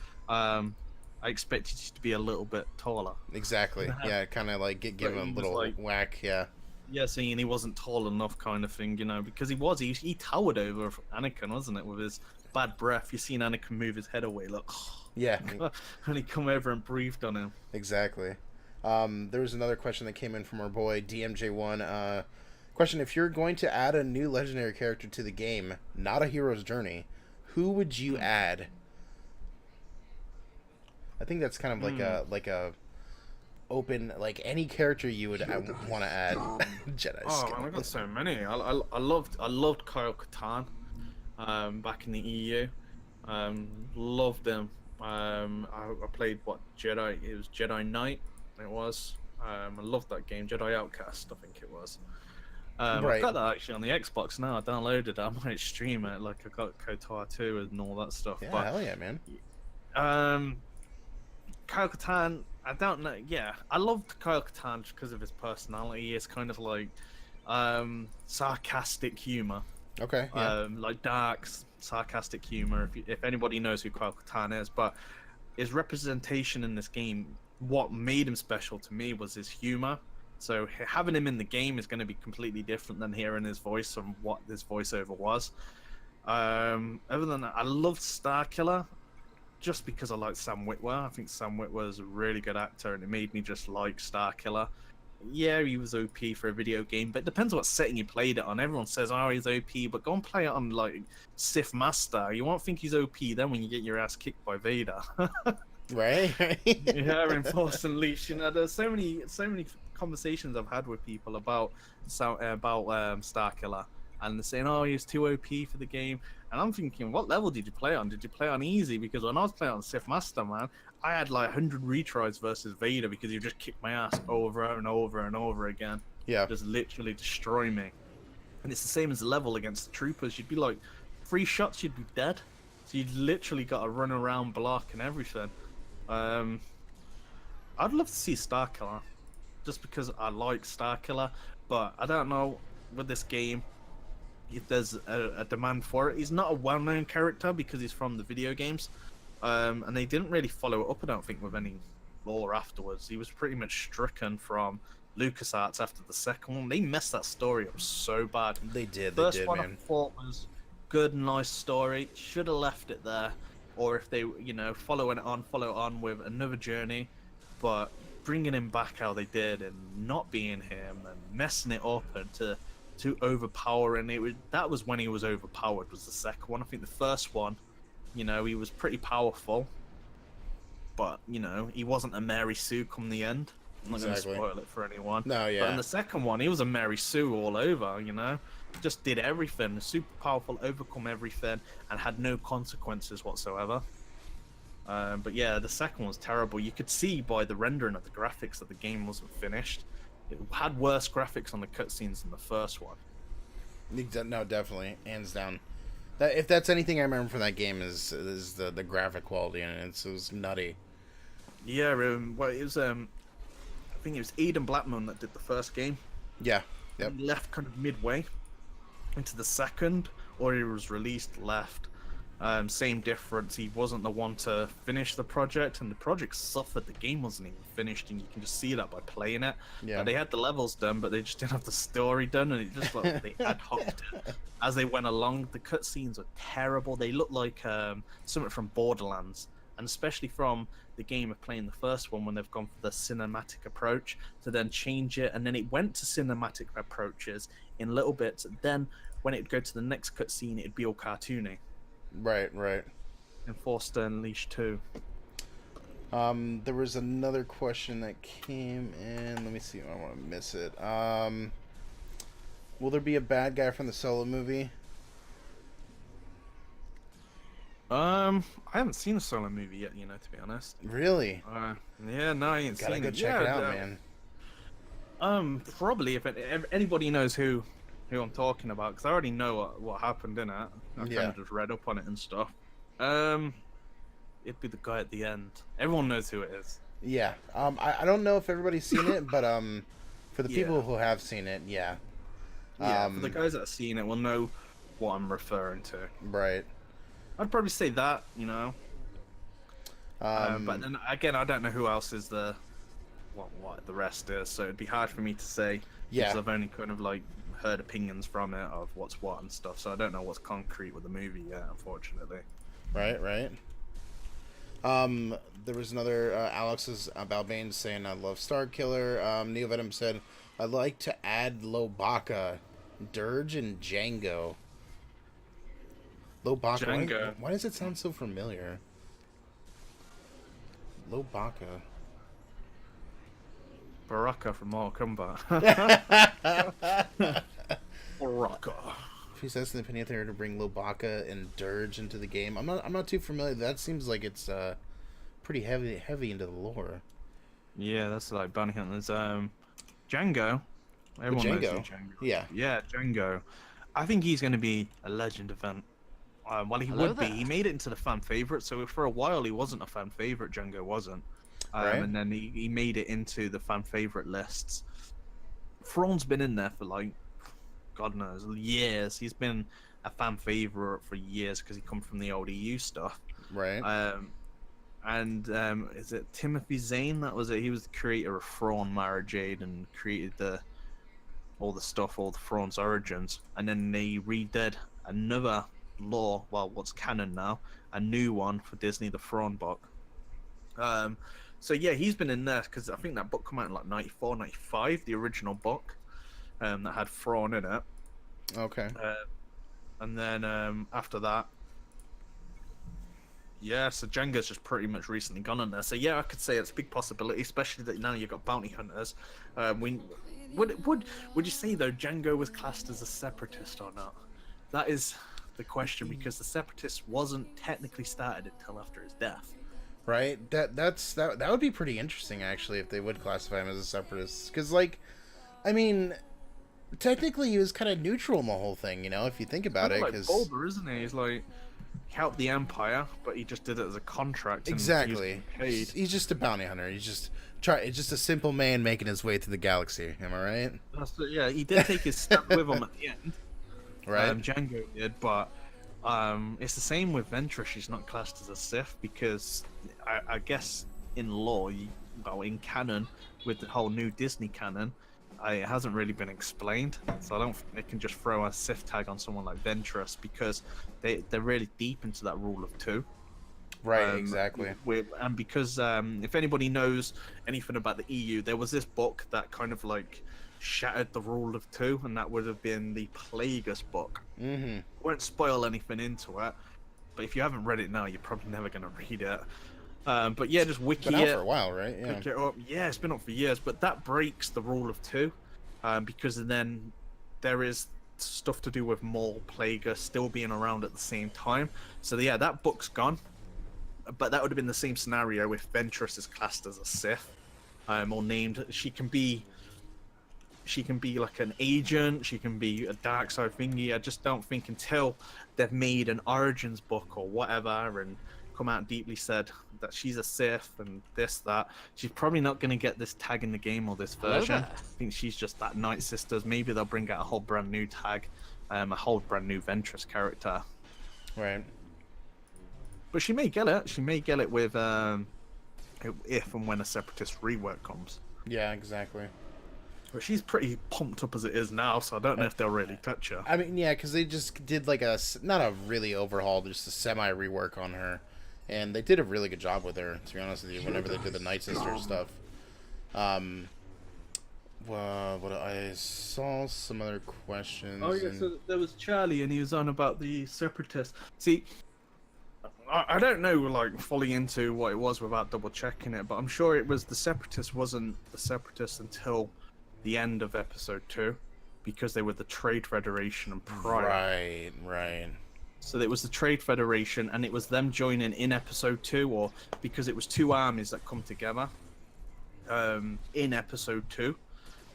I expected you to be a little bit taller. Exactly. Yeah, kind of like give him a little like, whack. Yeah. Yeah, saying he wasn't tall enough, kind of thing, you know, because he towered over Anakin, wasn't it, with his bad breath. You seen Anakin move his head away, look. Yeah. And he come over and breathed on him. Exactly. There was another question that came in from our boy DMJ1. Question: if you're going to add a new legendary character to the game, not a hero's journey, who would you add? I think that's kind of like a open, like any character you would want to add. Jedi. Oh man, I got so many. I loved Kyle Katarn back in the EU. Loved him. I played Jedi. It was Jedi Knight. It was. I loved that game. Jedi Outcast, I think it was. Right. I've got that actually on the Xbox now. I downloaded it. I might stream it. Like I got KOTOR 2 and all that stuff. Yeah, but, hell yeah, man. Kyle Katarn, I don't know. Yeah, I loved Kyle Katarn because of his personality. It's kind of like sarcastic humor. Okay. Yeah. Like dark, sarcastic humor. If anybody knows who Kyle Katarn is, but his representation in this game, what made him special to me was his humor. So having him in the game is going to be completely different than hearing his voice from what this voiceover was. Other than that, I loved Starkiller just because I like Sam Witwer. I think Sam Witwer is a really good actor, and it made me just like Starkiller. Yeah, he was OP for a video game, but it depends what setting you played it on. Everyone says, oh, he's OP, but go and play it on, like, Sith Master. You won't think he's OP then when you get your ass kicked by Vader. Right. Yeah, in Force Unleashed. You know, there's so many conversations I've had with people about Starkiller, and they're saying, oh, he's too OP for the game. And I'm thinking, what level did you play on? Did you play on easy? Because when I was playing on Sith Master, man, I had like 100 retries versus Vader because he just kicked my ass over and over and over again. Yeah. Just literally destroy me. And it's the same as the level against the troopers. You'd be like, 3 shots, you'd be dead. So you'd literally got to run around, block, and everything. I'd love to see Starkiller, just because I like Starkiller, but I don't know with this game if there's a demand for it. He's not a well-known character because he's from the video games, and they didn't really follow it up, I don't think, with any lore afterwards. He was pretty much stricken from LucasArts after the second one. They messed that story up so bad. They did. First They did, one man. I thought was good, nice story. Should have left it there, or if they, you know, follow it on with another journey. But bringing him back how they did and not being him and messing it up and to overpower, and that was when he was overpowered, was the second one. I think the first one, you know, he was pretty powerful, but you know, he wasn't a Mary Sue come the end. I'm not going to spoil it for anyone. No, yeah. But in the second one, he was a Mary Sue all over, you know? Just did everything, super powerful, overcome everything, and had no consequences whatsoever. But yeah, the second one was terrible. You could see by the rendering of the graphics that the game wasn't finished. It had worse graphics on the cutscenes than the first one. No, definitely, hands down. If that's anything I remember from that game is the graphic quality in it. It was nutty. Yeah, well, it was I think it was Eden Blackman that did the first game. Yeah. Yep. He left kind of midway into the second, or he was released, left. Same difference. He wasn't the one to finish the project, and the project suffered. The game wasn't even finished, and you can just see that by playing it. Yeah. They had the levels done, but they just didn't have the story done, and it just looked like they ad hoc'd it as they went along. The cutscenes were terrible. They looked like something from Borderlands, and especially from the game of playing the first one when they've gone for the cinematic approach to then change it, and then it went to cinematic approaches in little bits. Then when it'd go to the next cutscene, it'd be all cartoony. Right. In Force Unleashed 2. There was another question that came in. Let me see if I want to miss it. Will there be a bad guy from the Solo movie? I haven't seen the Solo movie yet, you know, to be honest. Really? Yeah, no, I ain't Gotta seen go it. check it out, man. Probably if anybody knows who I'm talking about, because I already know what happened in it. I kind of just read up on it and stuff. It'd be the guy at the end. Everyone knows who it is. Yeah. I don't know if everybody's seen it, but for the people who have seen it, yeah. Yeah, for the guys that have seen it will know what I'm referring to. Right. I'd probably say that, you know. But then again, I don't know who else is what the rest is, so it'd be hard for me to say. Yeah. Because I've only kind of like heard opinions from it of what's what and stuff, so I don't know what's concrete with the movie yet, unfortunately. Right. There was another Alex's Balbane saying I love Starkiller. Neo Venom said I'd like to add Lobaka, Dirge, and Django. Lobaka. Django. Why does it sound so familiar? Lobaka. Baraka from Mortal Kombat. Baraka. If he's asking the opinion there to bring Lobaka and Dirge into the game, I'm not too familiar. That seems like it's pretty heavy into the lore. Yeah, that's like bounty hunters. Django. Everyone knows who Django. Yeah, Django. I think he's going to be a legend event. Well, he would be. He made it into the fan favorite, so for a while he wasn't a fan favorite. Django wasn't, right. And then he made it into the fan favorite lists. Thrawn's been in there for like God knows, years. He's been a fan favorite for years because he come from the old EU stuff. Right. Is it Timothy Zane? That was it. He was the creator of Thrawn, Mara Jade, and created all the stuff, all the Thrawn's origins. And then they redid another lore, well, what's canon now, a new one for Disney, the Thrawn book. So yeah, he's been in there because I think that book came out in like 94, 95, the original book, that had Thrawn in it. Okay. And then after that, yeah, so Jango's just pretty much recently gone on there. So yeah, I could say it's a big possibility, especially that now you've got bounty hunters. Would you say though Jango was classed as a separatist or not? That is the question, because the separatist wasn't technically started until after his death. Right. That would be pretty interesting actually if they would classify him as a separatist, because like, I mean, technically he was kind of neutral in the whole thing, you know, if you think about it. Like Because Bulba, isn't he? He's like, he helped the Empire, but he just did it as a contract. exactly. He's just a bounty hunter. He's just a simple man making his way through the galaxy. Am I right? Yeah, he did take his step with him at the end. Right. Jango did, but it's the same with Ventress. She's not classed as a Sith because I guess in lore, in canon, with the whole new Disney canon, it hasn't really been explained. So I don't think they can just throw a Sith tag on someone like Ventress because they're really deep into that rule of two. Right, exactly. And because if anybody knows anything about the EU, there was this book that kind of like shattered the rule of two, and that would have been the Plagueis book. Mm-hmm. Won't spoil anything into it, but if you haven't read it now, you're probably never going to read it. But yeah, just wiki Been out it. for a while, right? Yeah. Pick it up. Yeah, it's been up for years, but that breaks the rule of two, because then there is stuff to do with Maul Plagueis still being around at the same time. So yeah, that book's gone. But that would have been the same scenario if Ventress is classed as a Sith, or named. She can be like an agent. She can be a dark side thingy. I just don't think until they've made an Origins book or whatever and come out and deeply said that she's a Sith and this, that, she's probably not going to get this tag in the game or this version. I think she's just that Night Sisters. Maybe they'll bring out a whole brand new tag, a whole brand new Ventress character. Right. But she may get it. She may get it with if and when a Separatist rework comes. Yeah, exactly. But she's pretty pumped up as it is now, so I don't know if they'll really touch her. I mean, yeah, because they just did like not a really overhaul, just a semi rework on her, and they did a really good job with her. To be honest with you, whenever they did the Night Sister stuff. Well, what I saw some other questions. Oh yeah, so there was Charlie, and he was on about the Separatists. See, I don't know, like, fully into what it was without double checking it, but I'm sure it was the Separatists wasn't the Separatists until the end of episode 2, because they were the Trade Federation and prior. Right. So it was the Trade Federation, and it was them joining in episode 2, or because it was two armies that come together in episode 2.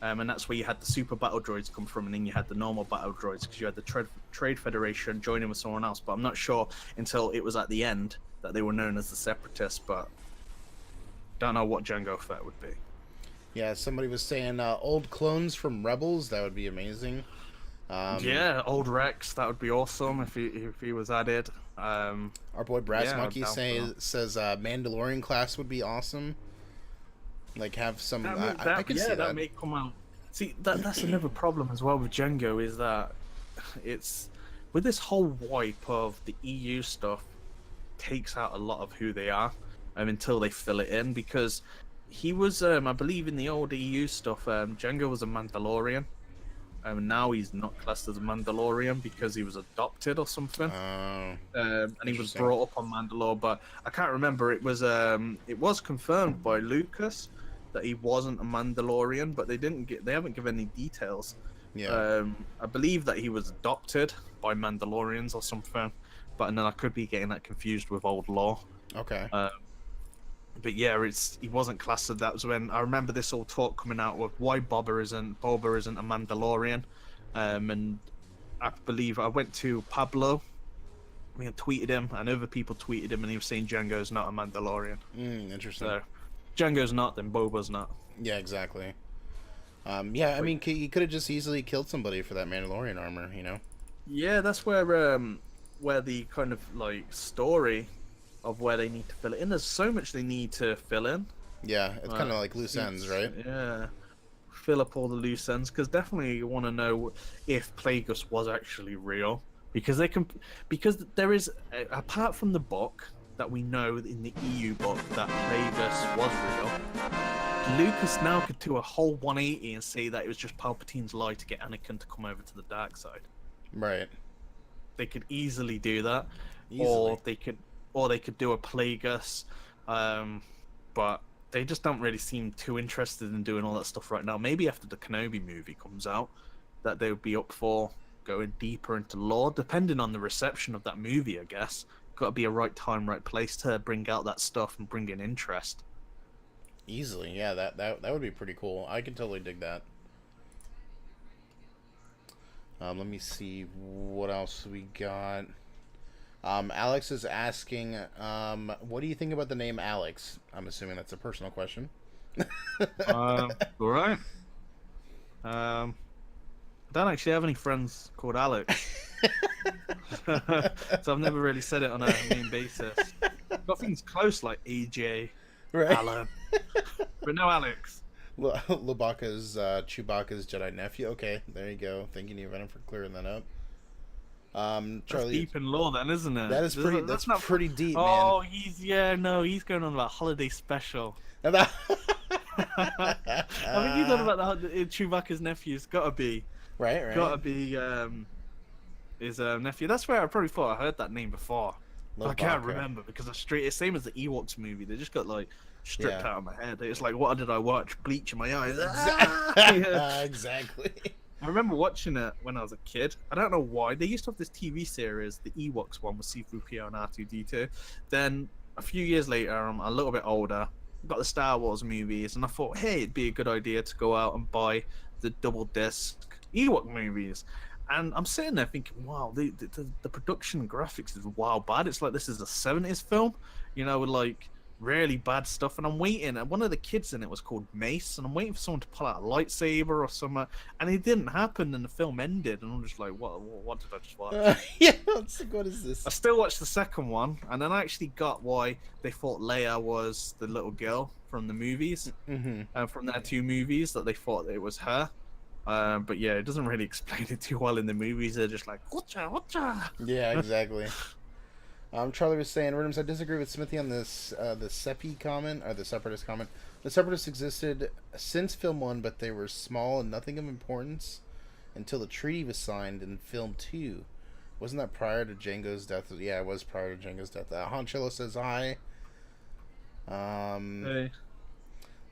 And that's where you had the super battle droids come from, and then you had the normal battle droids, because you had the Trade Federation joining with someone else. But I'm not sure until it was at the end that they were known as the Separatists, but don't know what Jango Fett would be. Yeah, somebody was saying old clones from Rebels. That would be amazing. Yeah, old Rex. That would be awesome if he was added. Our boy Brass Monkey down says Mandalorian class would be awesome. Like have some. I could see that. That may come out. See, that's another problem as well with Jango, is that it's with this whole wipe of the EU stuff takes out a lot of who they are, until they fill it in, because he was, I believe in the old EU stuff, Jango was a Mandalorian. Now he's not classed as a Mandalorian because he was adopted or something. And he was brought up on Mandalore, but I can't remember. It was confirmed by Lucas that he wasn't a Mandalorian, but they haven't given any details. Yeah. I believe that he was adopted by Mandalorians or something, but then I could be getting that confused with old lore. Okay. But yeah, he wasn't classed as that. Was when I remember this all talk coming out of why Boba isn't a Mandalorian, and I believe I went to Pablo, tweeted him, and other people tweeted him, and he was saying Jango's not a Mandalorian. Interesting. So Jango's not, then Boba's not. Yeah, exactly. Yeah, I mean, he could have just easily killed somebody for that Mandalorian armor, you know? Yeah, that's where the kind of like story of where they need to fill it in. There's so much they need to fill in. Yeah, it's kind of like loose ends, right? Yeah, fill up all the loose ends because definitely you want to know if Plagueis was actually real because there is apart from the book that we know in the EU book that Plagueis was real. Lucas now could do a whole 180 and say that it was just Palpatine's lie to get Anakin to come over to the dark side. Right. They could easily do that, Easily. or they could do a Plagueis, but they just don't really seem too interested in doing all that stuff right now. Maybe after the Kenobi movie comes out, that they would be up for going deeper into lore, depending on the reception of that movie, I guess. Got to be a right time, right place to bring out that stuff and bring in interest. Easily, yeah, that would be pretty cool. I can totally dig that. Let me see what else we got. Alex is asking, what do you think about the name Alex? I'm assuming that's a personal question. All right. I don't actually have any friends called Alex, so I've never really said it on a main basis. I've got things close like AJ, Right. Alan, but no Alex. Chewbacca's Jedi nephew. Okay, there you go. Thank you, Venom, for clearing that up. That's Charlie, deep in lore, then, isn't it? that is pretty. That's not pretty deep, man. Oh, he's going on about holiday special. About... I think he's on about the Chewbacca's nephew. It's gotta be. Right. Gotta be his nephew. That's where I probably thought I heard that name before. But I can't remember because it's same as the Ewoks movie. They just got like stripped out of my head. It's like, what did I watch? Bleach in my eyes. Exactly. I remember watching it when I was a kid. I don't know why. They used to have this TV series, the Ewoks one with C-3PO and R2-D2. Then a few years later, I'm a little bit older, got the Star Wars movies, and I thought, hey, it'd be a good idea to go out and buy the double disc Ewok movies. And I'm sitting there thinking, wow, the production graphics is wild bad. It's like this is a 70s film, you know, with like really bad stuff. And I'm waiting, and one of the kids in it was called Mace, and I'm waiting for someone to pull out a lightsaber or something, and it didn't happen, and the film ended, and I'm just like, what did I just watch? Yeah, what is this? I still watched the second one, and then I actually got why they thought Leia was the little girl from the movies, from their two movies, that they thought it was her. But yeah, it doesn't really explain it too well in the movies. They're just like, whatcha. Yeah, exactly. Charlie was saying, Rhythms, I disagree with Smithie on this, the Sepi comment, or the Separatist comment. The Separatists existed since film 1, but they were small and nothing of importance until the treaty was signed in film 2. Wasn't that prior to Jango's death? Yeah, it was prior to Jango's death. Hanchelo says hi. Hey.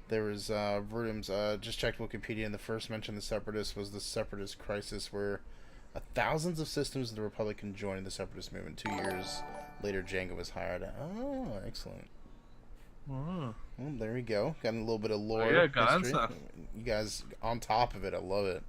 There was, Rhythms, just checked Wikipedia, and the first mention of the Separatists was the Separatist Crisis, where thousands of systems of the Republic joined the Separatist movement. 2 years later, Jango was hired. Oh, excellent. Oh. Well, there we go. Got a little bit of lore. Yeah, got history. answer. You guys on top of it. I love it.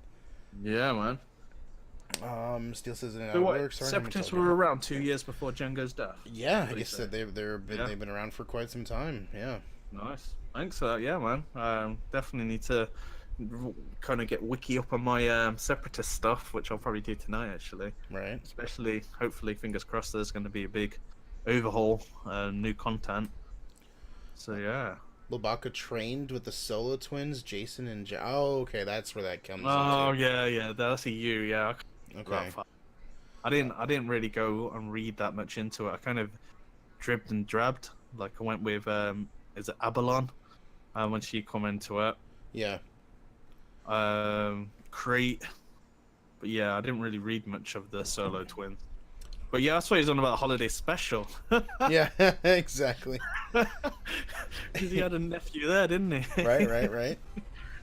Yeah, man. Steel says it So what, works. Separatists were around 2 years before Jango's death? Yeah, I guess that they've been around for quite some time. Yeah. Nice. Thanks for that. Yeah, man. Definitely need to kind of get wiki up on my Separatist stuff, which I'll probably do tonight, actually. Right. Especially, hopefully, fingers crossed, there's going to be a big overhaul, new content. So yeah. Lubaka trained with the Solo twins, Jason and oh, okay, that's where that comes. Oh into. yeah, that's a you. Yeah. Okay. I didn't really go and read that much into it. I kind of dribbed and drabbed. Like I went with is it Abalon? When she come into it. Yeah. Crate. But yeah, I didn't really read much of the Solo twins. But yeah, that's why he's on about a holiday special. Yeah, exactly. Because he had a nephew there, didn't he? Right.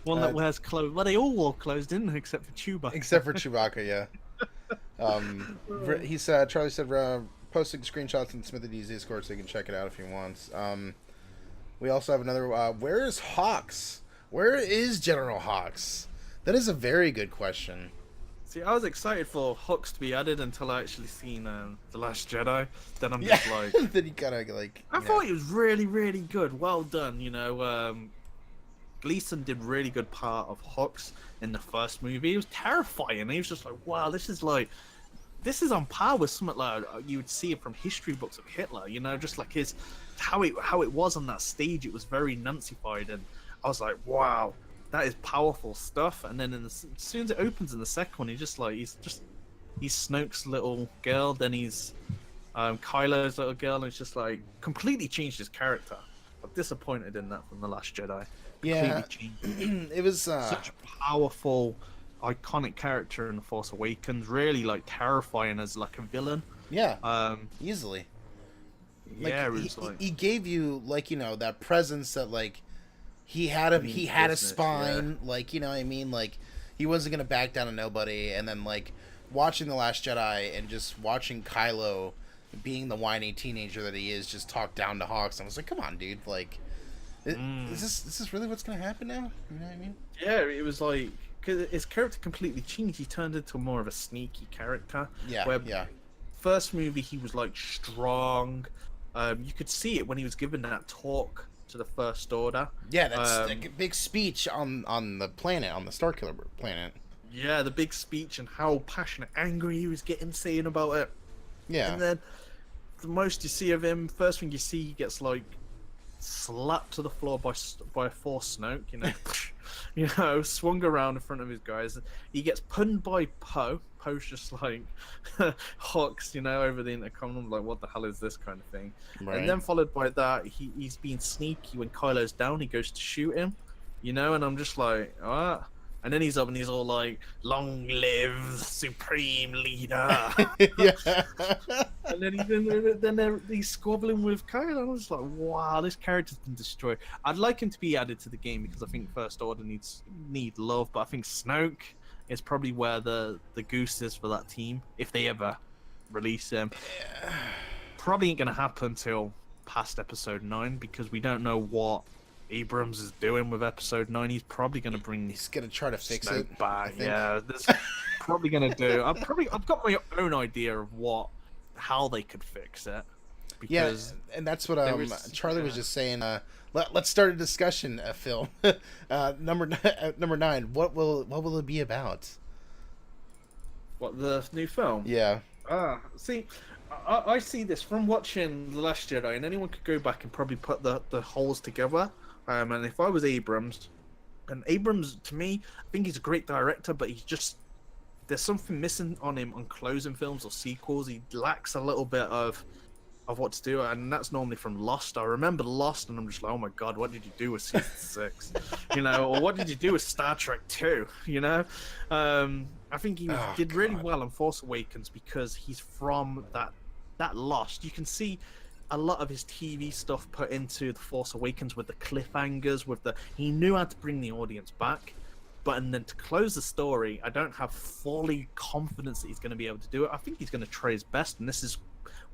One that wears clothes. Well, they all wore clothes, didn't they? Except for Chewbacca. Except for Chewbacca, yeah. He said, Charlie said, posting screenshots in Smithie D's Discord so you can check it out if he wants. We also have another, where is Hawks? Where is General Hawks? That is a very good question. See, I was excited for Hux to be added until I actually seen The Last Jedi. Then I'm just like... Then he kind of like... I thought it was really, really good. Well done, you know. Gleason did really good part of Hux in the first movie. It was terrifying. He was just like, wow, this is on par with something like you would see it from history books of Hitler. You know, just like how it was on that stage. It was very Nazified, and I was like, wow, that is powerful stuff. And then as soon as it opens in the second one, he's Snoke's little girl. Then he's Kylo's little girl, and it's just like completely changed his character. I'm disappointed in that from The Last Jedi. Yeah, it was such a powerful, iconic character in The Force Awakens. Really like terrifying as like a villain. Yeah, easily. Like, yeah, it was he gave you like, you know, that presence that like he had a spine. Yeah. Like, you know what I mean? Like he wasn't gonna back down to nobody. And then like watching The Last Jedi and just watching Kylo being the whiny teenager that he is, just talk down to Hawks. I was like, come on, dude, like. Is this really what's gonna happen now? You know what I mean? Yeah, it was like because his character completely changed. He turned into more of a sneaky character. Yeah, where yeah. First movie, he was like strong. You could see it when he was given that talk to the First Order. Yeah, that's a big speech on the planet, on the Starkiller planet. Yeah, the big speech and how passionate, angry he was getting, saying about it. Yeah. And then the most you see of him, first thing you see, he gets like slapped to the floor by a Force Snoke, you know, swung around in front of his guys. He gets punned by Poe. Poe's just like Hawks, you know, over the intercom. I'm like, what the hell is this kind of thing? Right. And then followed by that, he's being sneaky. When Kylo's down, he goes to shoot him, you know, and I'm just like, ah. And then he's up and he's all like, long live Supreme Leader. Yeah. And then he's squabbling with Kylo. I was like, wow, this character's been destroyed. I'd like him to be added to the game because I think First Order need love, but I think Snoke is probably where the goose is for that team, if they ever release him. Yeah. Probably ain't going to happen till past Episode 9 because we don't know what Abrams is doing with Episode 9. He's probably going to bring. He's going to try to fix Snoke it back. Yeah, that's probably going to do. I've got my own idea of how they could fix it. Because and that's what Charlie was just saying. Let's start a discussion. Phil, number 9. What will it be about? What, the new film? Yeah. See. I see this from watching The Last Jedi, and anyone could go back and probably put the holes together. And if I was Abrams, and Abrams, to me, I think he's a great director, but there's something missing on him on closing films or sequels. He lacks a little bit of what to do, and that's normally from Lost. I remember Lost, and I'm just like, oh my god, what did you do with Season 6? You know, or what did you do with Star Trek 2? You know? I think he did really well in Force Awakens because he's from that Lost. You can see a lot of his TV stuff put into The Force Awakens with the cliffhangers, he knew how to bring the audience back. And then to close the story, I don't have fully confidence that he's going to be able to do it. I think he's going to try his best, and this is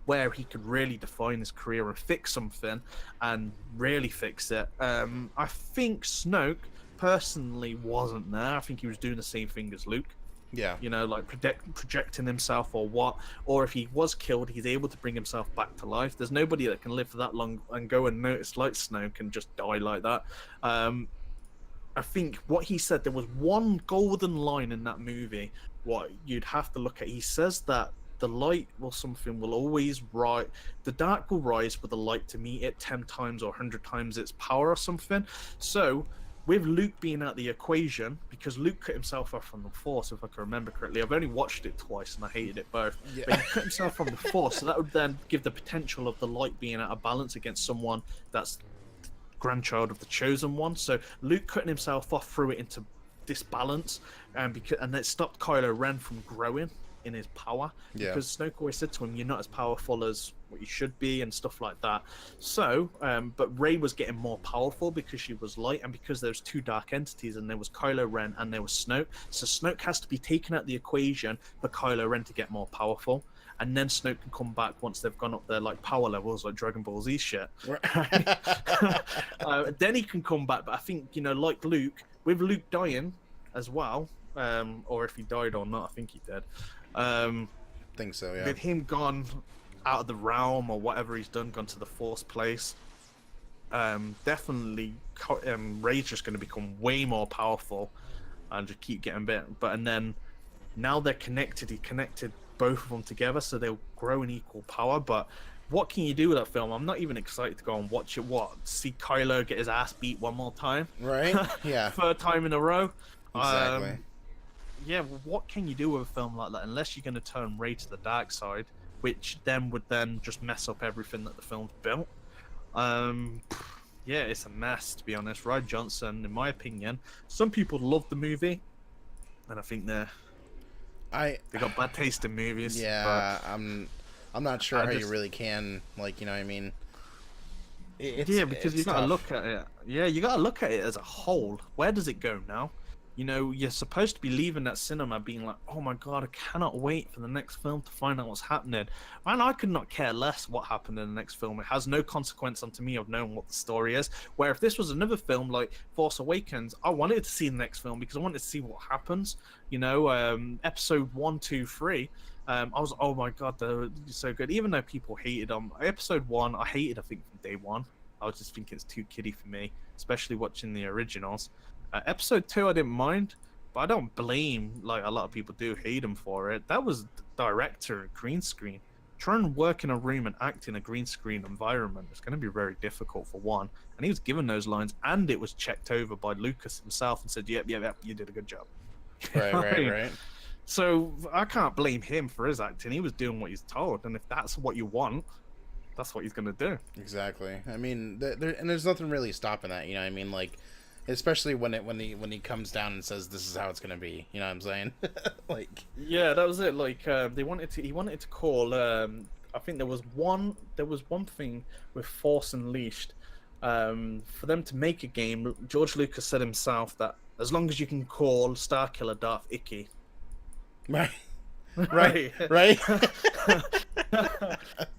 where he could really define his career and fix something and really fix it. I think Snoke personally wasn't there. I think he was doing the same thing as Luke. Yeah. You know, like projecting himself or if he was killed, he's able to bring himself back to life. There's nobody that can live for that long and go and notice like Snoke and just die like that. I think what he said, there was one golden line in that movie, what you'd have to look at. He says that the light will always rise, the dark will rise with the light to meet it 10 times or 100 times its power or something. So with Luke being out the equation, because Luke cut himself off from the Force, if I can remember correctly. I've only watched it twice and I hated it both. Yeah. But he cut himself from the Force, so that would then give the potential of the light being out of balance against someone that's grandchild of the Chosen One. So Luke cutting himself off threw it into disbalance, and it stopped Kylo Ren from growing in his power. Yeah. Because Snoke always said to him, "You're not as powerful as what you should be," and stuff like that. So, but Rey was getting more powerful because she was light, and because there's two dark entities, and there was Kylo Ren and there was Snoke. So Snoke has to be taken out of the equation for Kylo Ren to get more powerful. And then Snoke can come back once they've gone up their like power levels, like Dragon Ball Z shit. Then he can come back. But I think, you know, like Luke, with Luke dying as well, or if he died or not, I think he did. Think so, yeah. With him gone out of the realm or whatever he's done, gone to the Force place, definitely Rey's just going to become way more powerful and just keep getting better. And then now they're connected. He connected both of them together, so they'll grow in equal power. But what can you do with that film? I'm not even excited to go and watch it. See Kylo get his ass beat one more time? Right? Yeah. Third time in a row. Exactly. Yeah, well, what can you do with a film like that unless you're going to turn Rey to the dark side, which then would just mess up everything that the film's built. Yeah, it's a mess, to be honest. Rian Johnson, in my opinion, some people love the movie, and I think they got bad taste in movies. Yeah, I'm not sure how you really can, like, you know what I mean? Because you got to look at it. Yeah, you got to look at it as a whole. Where does it go now? You know, you're supposed to be leaving that cinema being like, oh my god, I cannot wait for the next film to find out what's happening. Man, I could not care less what happened in the next film. It has no consequence onto me of knowing what the story is. Where if this was another film like Force Awakens, I wanted to see the next film because I wanted to see what happens. You know, episode 1, 2, 3. I was, oh my god, they're so good. Even though people hated them, episode 1, I hated, I think, from day one. I was just thinking it's too kiddie for me, especially watching the originals. Episode 2, I didn't mind, but I don't blame, like a lot of people do, hate him for it. That was the director green screen. Try and work in a room and act in a green screen environment. It's going to be very difficult for one. And he was given those lines, and it was checked over by Lucas himself and said, yep, you did a good job. Right. So I can't blame him for his acting. He was doing what he's told, and if that's what you want, that's what he's going to do. Exactly. I mean, there's nothing really stopping that, you know what I mean? Like, especially when he comes down and says this is how it's gonna be, you know what I'm saying? Like, yeah, that was it. Like, he wanted to call. I think there was one thing with Force Unleashed. For them to make a game, George Lucas said himself that as long as you can call Starkiller Darth Icky. right.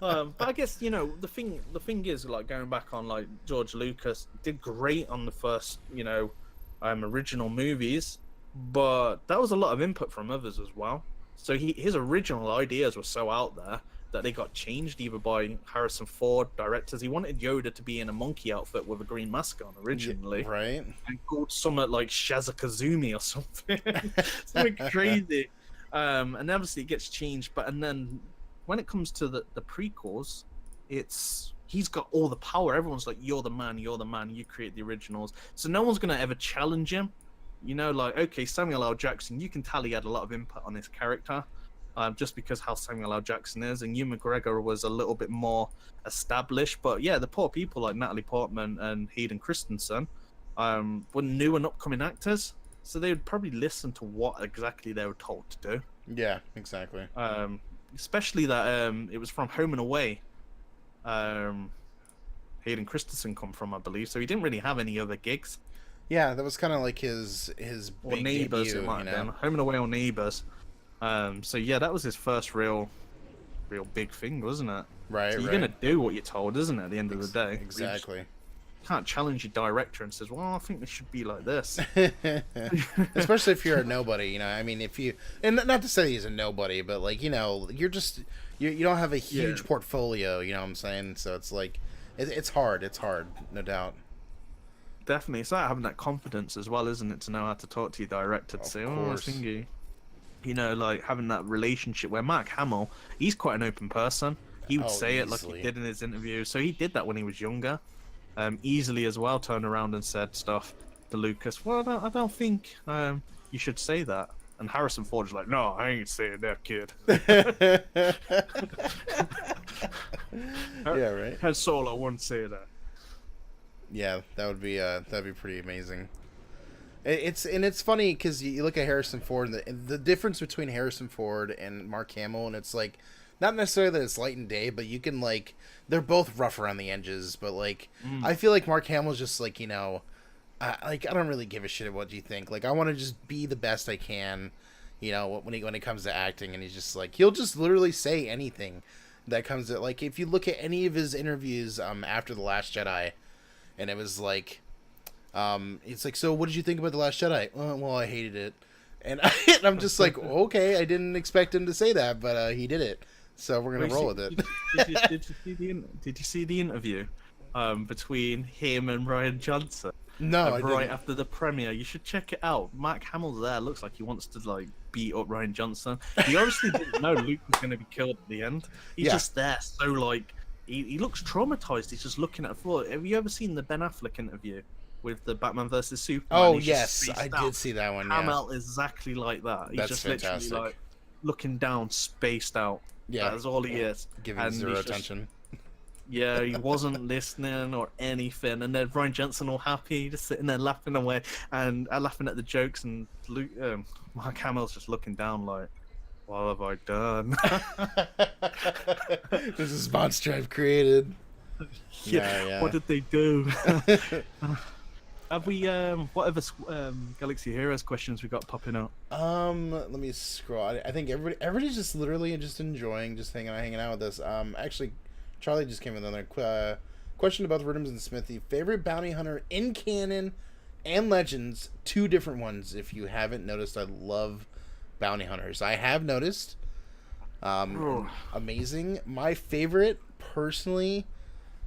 But I guess, you know, the thing is, like, going back on, like, George Lucas did great on the first, you know, original movies, but that was a lot of input from others as well. So his original ideas were so out there that they got changed either by Harrison Ford directors. He wanted Yoda to be in a monkey outfit with a green mask on originally, right? And called something like Shazakazumi or something, something crazy. And obviously it gets changed, and then when it comes to the prequels, he's got all the power. Everyone's like, you're the man, you create the originals. So no one's gonna ever challenge him. You know, like, okay, Samuel L. Jackson, you can tell he had a lot of input on his character, just because how Samuel L. Jackson is, and Ewan McGregor was a little bit more established. But yeah, the poor people like Natalie Portman and Hayden Christensen were new and upcoming actors. So they would probably listen to what exactly they were told to do. Yeah, exactly. Especially that it was from Home and Away. Hayden Christensen come from, I believe. So he didn't really have any other gigs. Yeah, that was kind of like his or big Neighbours, debut, it might you have know? been. Home and Away or Neighbours. So yeah, that was his first real big thing, wasn't it? Right. So you're gonna do what you're told, isn't it? At the end of the day, Exactly. Can't challenge your director and says, well, I think this should be like this. Especially if you're a nobody, you know. I mean, and not to say he's a nobody, but, like, you know, you don't have a huge portfolio, you know what I'm saying? So it's like, it's hard, no doubt. Definitely, it's like having that confidence as well, isn't it, to know how to talk to your director, to say, oh, I think you know, like having that relationship where Mark Hamill, he's quite an open person. He would say it like he did in his interview. So he did that when he was younger. Easily as well, turned around and said stuff to Lucas. Well, I don't think you should say that. And Harrison Ford is like, no, I ain't saying that, kid. Yeah, right. Han Solo wouldn't say that. Yeah, that'd be pretty amazing. It's funny because you look at Harrison Ford and the difference between Harrison Ford and Mark Hamill, and it's like, not necessarily that it's light and day, but you can, like, they're both rough around the edges, but, like, I feel like Mark Hamill's just, like, you know, like, I don't really give a shit what you think. Like, I want to just be the best I can, you know, when it comes to acting, and he's just, like, he'll just literally say anything that comes to, like, if you look at any of his interviews after The Last Jedi, and it was, like, it's like, so what did you think about The Last Jedi? Well, I hated it. And I'm just like, okay, I didn't expect him to say that, but he did it. So we're gonna roll with it. Did you see the interview? between him and Ryan Johnson. No, I Right didn't. after the premiere, you should check it out. Mark Hamill's there. Looks like he wants to like beat up Ryan Johnson. He obviously didn't know Luke was going to be killed at the end. He's Yeah. just there, so like he looks traumatized. He's just looking at the floor. Have you ever seen the Ben Affleck interview with the Batman versus Superman? Oh He's just yes, spaced I out. did see that one. Yeah, Hamill is exactly like that. He's That's just fantastic. literally like looking down, spaced out. Yeah. That's all he is. giving And zero he's just- attention. Yeah, he wasn't listening or anything, and then Ryan Johnson all happy, just sitting there laughing away and laughing at the jokes, and Luke, Mark Hamill's just looking down like, "What have I done?" This is monster I've created. Yeah. What did they do? Have we? What other Galaxy Heroes questions we got popping up? Let me scroll. I think everybody's just literally just enjoying, just hanging out with us. Actually, Charlie just came with another question about the Rhythms and Smithy. Favorite bounty hunter in canon and Legends, 2 different ones. If you haven't noticed, I love bounty hunters. I have noticed. Amazing. My favorite, personally,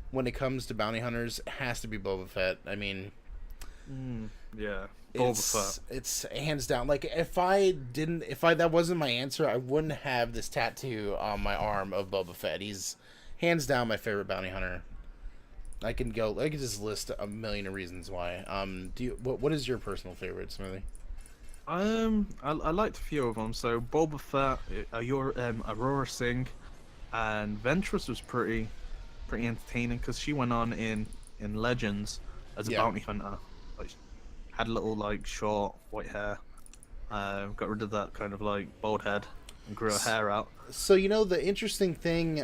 when it comes to bounty hunters, has to be Boba Fett. I mean, Yeah, Boba Fett. it's hands down. Like if that wasn't my answer, I wouldn't have this tattoo on my arm of Boba Fett. He's hands down my favorite bounty hunter. I can just list a million of reasons why. What is your personal favorite, Smithy? I liked a few of them. So Boba Fett, Aurora Singh, and Ventress was pretty entertaining because she went on in Legends as a bounty hunter. Like, had a little like short white hair. Got rid of that kind of like bald head and grew her hair out. So the interesting thing,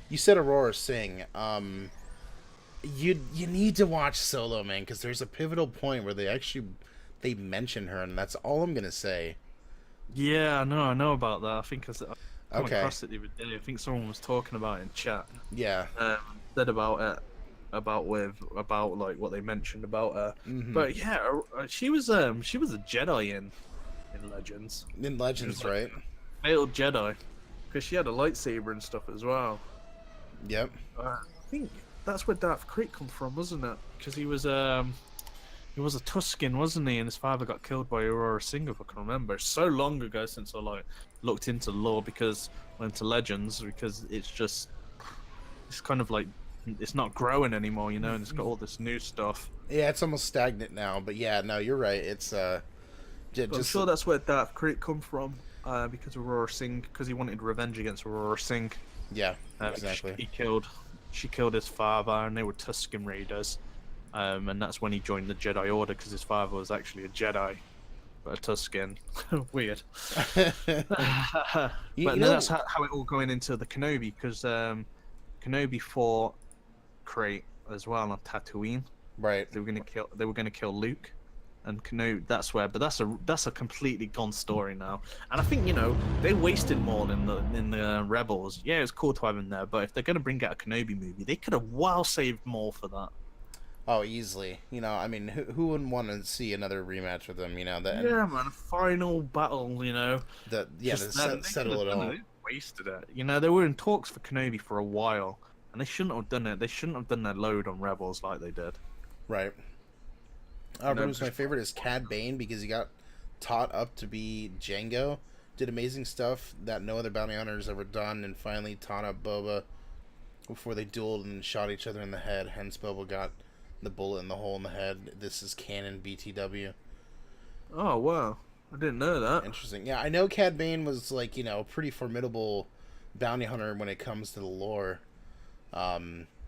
you said Aurora Singh. You need to watch Solo, man, because there's a pivotal point where they mention her, and that's all I'm gonna say. Yeah, I know about that. I think I come Okay. across it the other day. I think someone was talking about it in chat. Yeah. Said about it, about like what they mentioned about her. Mhm. But yeah, she was a Jedi in Legends. In Legends, right? Failed Jedi, because she had a lightsaber and stuff as well. Yep. I think that's where Darth Creek come from, wasn't it? Because he was a Tusken, wasn't he? And his father got killed by Aurora Singh, if I can remember. So long ago since I like looked into lore, because went to Legends, because it's kind of like it's not growing anymore, and it's got all this new stuff. Yeah, it's almost stagnant now, but yeah, no, you're right. It's But I'm sure that's where Darth Creek come from, because Aurora Singh, because he wanted revenge against Aurora Singh. yeah, exactly. She killed his father, and they were Tusken Raiders. And that's when he joined the Jedi Order, because his father was actually a Jedi, but a Tusken. Weird. But that's how it all going into the Kenobi, because Kenobi fought Crate as well on Tatooine. Right. They were gonna kill Luke, and Kenobi. That's where. But that's a completely gone story now. And I think they wasted more in the Rebels. Yeah, it's cool to have him there, but if they're gonna bring out a Kenobi movie, they could have saved more for that. Oh, easily. I mean, who wouldn't want to see another rematch with them? Yeah, man, a final battle. To settle it all. They wasted it. They were in talks for Kenobi for a while, and they shouldn't have done it. They shouldn't have done their load on Rebels like they did. Right. My favorite is Cad Bane, because he got taught up to be Django, did amazing stuff that no other bounty hunter has ever done, and finally taught up Boba before they dueled and shot each other in the head. Hence, Boba got the bullet in the hole in the head. This is canon BTW. Oh wow, I didn't know that. Interesting. Yeah, I know Cad Bane was like a pretty formidable bounty hunter when it comes to the lore.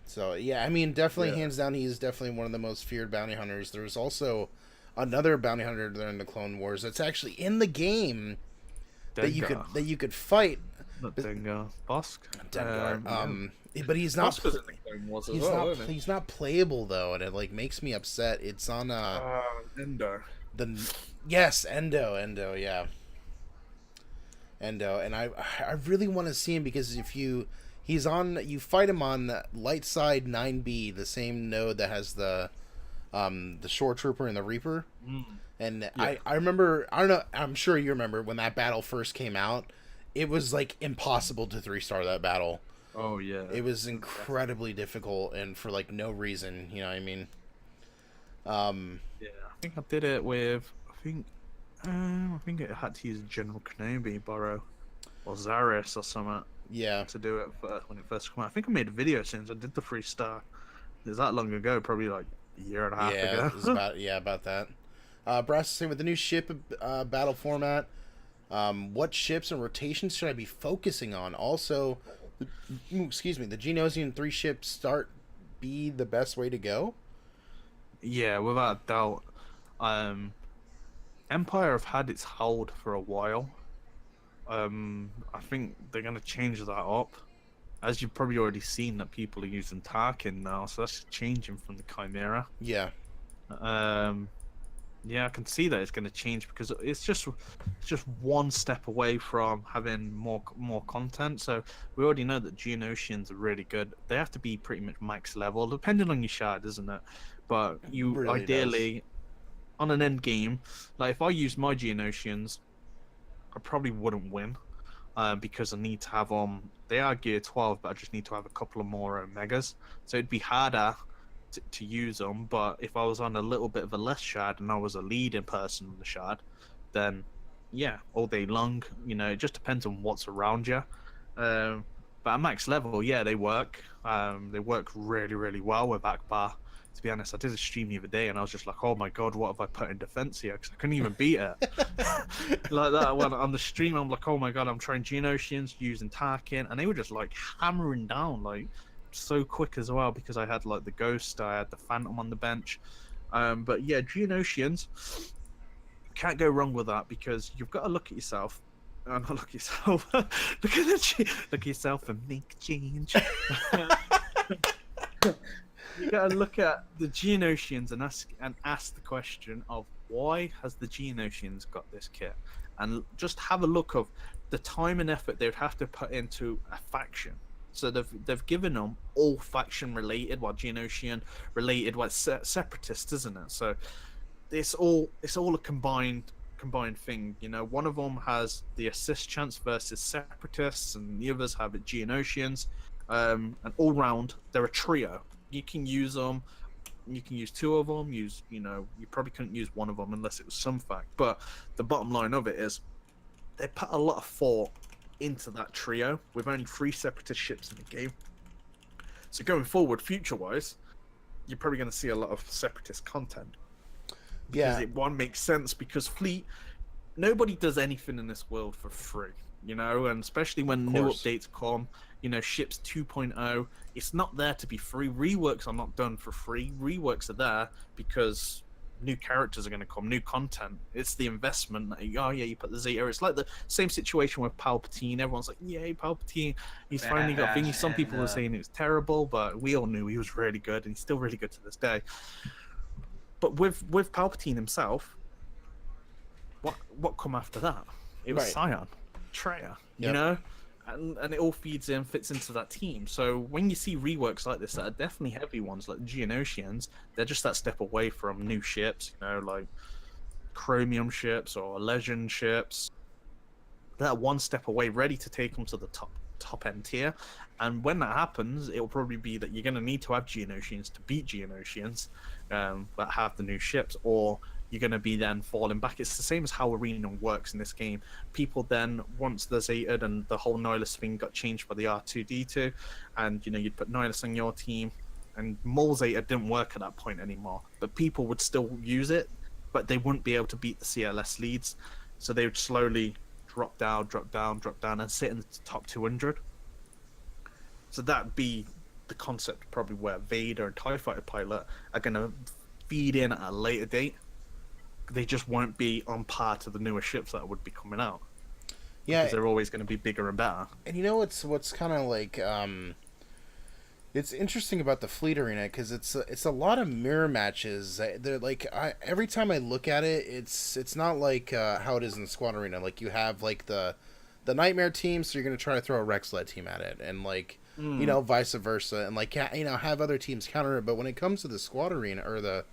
So yeah, I mean, definitely hands down, he's definitely one of the most feared bounty hunters. There's also another bounty hunter during the Clone Wars that's actually in the game that you could fight. Not Dengar. Bosk. Dengar. But he's not. Bosk was in the Clone Wars as well, wasn't he? He's not playable though, and it like makes me upset. It's on Endo. Yes, Endo, yeah. Endo, and I really want to see him, because you fight him on light side 9B, the same node that has the Shore Trooper and the Reaper. And yeah. I remember, I don't know, I'm sure you remember when that battle first came out, it was like impossible to 3-star that battle. Oh yeah. It was incredibly difficult and for like no reason, you know what I mean? Um, Yeah, I think I did it with. I think it had to use General Kenobi, Burrow, or Zaris or something yeah. to do it first, when it first came out. I think I made a video since I did the 3-star. It was that long ago, probably like a year and a half Yeah, ago. it was about that. Brass is saying with the new ship battle format, what ships and rotations should I be focusing on? Also, excuse me, the Genosian 3 ship start be the best way to go? Yeah, without a doubt. Um, Empire have had its hold for a while. I think they're gonna change that up. As you've probably already seen, that people are using Tarkin now, so that's changing from the Chimera. Yeah. Um, yeah, I can see that it's going to change because it's just one step away from having more content. So we already know that Geonosians are really good. They have to be pretty much max level, depending on your shard, isn't it? But you Really ideally on an end game, like if I used my Geonosians, I probably wouldn't win. Because I need to have them. They are gear 12, but I just need to have a couple of more Omegas. So it'd be harder to use them. But if I was on a little bit of a less shard and I was a leading person in the shard, then yeah, all day long. You know, it just depends on what's around you. But at max level, yeah, they work. They work really, really well with Akbar. To be honest, I did a stream the other day and I was just like, oh my god, what have I put in defense here? Because I couldn't even beat it. Like that, when on the stream, I'm like, oh my god, I'm trying Geonosians using Tarkin, and they were just like hammering down, like so quick as well, because I had like the Ghost, I had the Phantom on the bench. But yeah, Geonosians, can't go wrong with that because you've got to look at yourself. Not look at yourself. Look at yourself and make change. You gotta look at the Geonosians and ask the question of why has the Geonosians got this kit, and just have a look of the time and effort they would have to put into a faction. So they've given them all faction related, while Geonosian related, while separatist, isn't it? So it's all a combined thing. You know, one of them has the assist chance versus separatists, and the others have it Geonosians. And all round they're a trio. You can use them. You can use 2 of them. You probably couldn't use one of them unless it was some fact. But the bottom line of it is, they put a lot of thought into that trio with only 3 separatist ships in the game. So going forward, future-wise, you're probably going to see a lot of separatist content. Because one makes sense because fleet. Nobody does anything in this world for free, you know, and especially when new updates come. You know, ships 2.0, it's not there to be free. Reworks are not done for free. Reworks are there because new characters are going to come, new content. It's the investment. Oh yeah, you put the Zeta. It's like the same situation with Palpatine. Everyone's like, yay, Palpatine. He's finally got thingy. Some people were saying it was terrible, but we all knew he was really good, and he's still really good to this day. But with Palpatine himself, what come after that? It was Scion, Traya, you know? And it all fits into that team. So when you see reworks like this that are definitely heavy ones, like the Geonosians, they're just that step away from new ships, you know, like Chromium ships or Legend ships. They're one step away, ready to take them to the top end tier. And when that happens, it will probably be that you're going to need to have Geonosians to beat Geonosians that have the new ships, or you're going to be then falling back. It's the same as how Arena works in this game. People then, once the Zeta and the whole Nihilus thing got changed by the R2D2, and, you know, you'd put Nihilus on your team, and Mole Zeta didn't work at that point anymore. But people would still use it, but they wouldn't be able to beat the CLS leads. So they would slowly drop down, and sit in the top 200. So that'd be the concept probably where Vader and TIE Fighter Pilot are going to feed in at a later date. They just won't be on par to the newer ships that would be coming out. Yeah, because they're always going to be bigger and better. And you know what's kind of like it's interesting about the Fleet Arena, because it's a lot of mirror matches. They're like, every time I look at it, it's not like how it is in the Squad Arena. Like, you have like the Nightmare team, so you're going to try to throw a Rex-led team at it, and like you know, vice versa, and like, you know, have other teams counter it. But when it comes to the Squad Arena, or the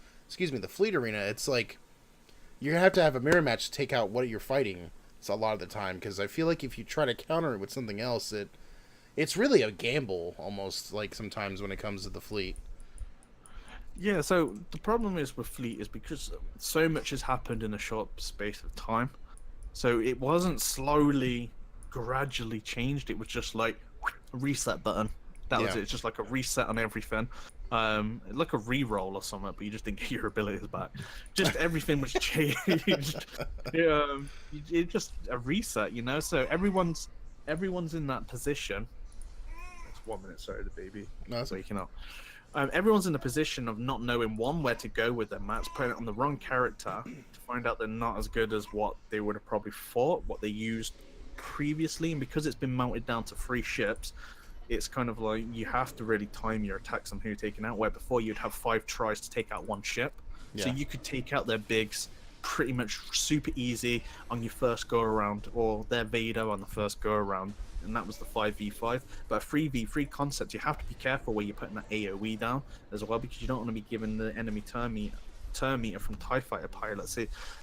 Fleet Arena, it's like you're gonna have to have a mirror match to take out what you're fighting. It's a lot of the time, because I feel like if you try to counter it with something else, it's really a gamble almost, like sometimes when it comes to the fleet. Yeah, so the problem is with Fleet is because so much has happened in a short space of time. So it wasn't slowly, gradually changed. It was just like a reset button. That was Yeah. it. It's just like a reset on everything. Like a re-roll or something, but you just didn't get your abilities back. Just everything was changed. It's just a reset, you know. So everyone's in that position. It's 1 minute. Sorry, the baby No, that's waking up. Everyone's in a position of not knowing where to go with their mats, putting it on the wrong character to find out they're not as good as what they would have probably thought, what they used previously, and because it's been mounted down to 3 ships, it's kind of like you have to really time your attacks on who you're taking out. Where before you'd have 5 tries to take out 1 ship, so Yeah. you could take out their bigs pretty much super easy on your first go around, or their Vader on the first go around. And that was the 5v5. But a 3v3 concept, you have to be careful where you're putting that AoE down as well, because you don't want to be giving the enemy turn meter from TIE fighter pilots.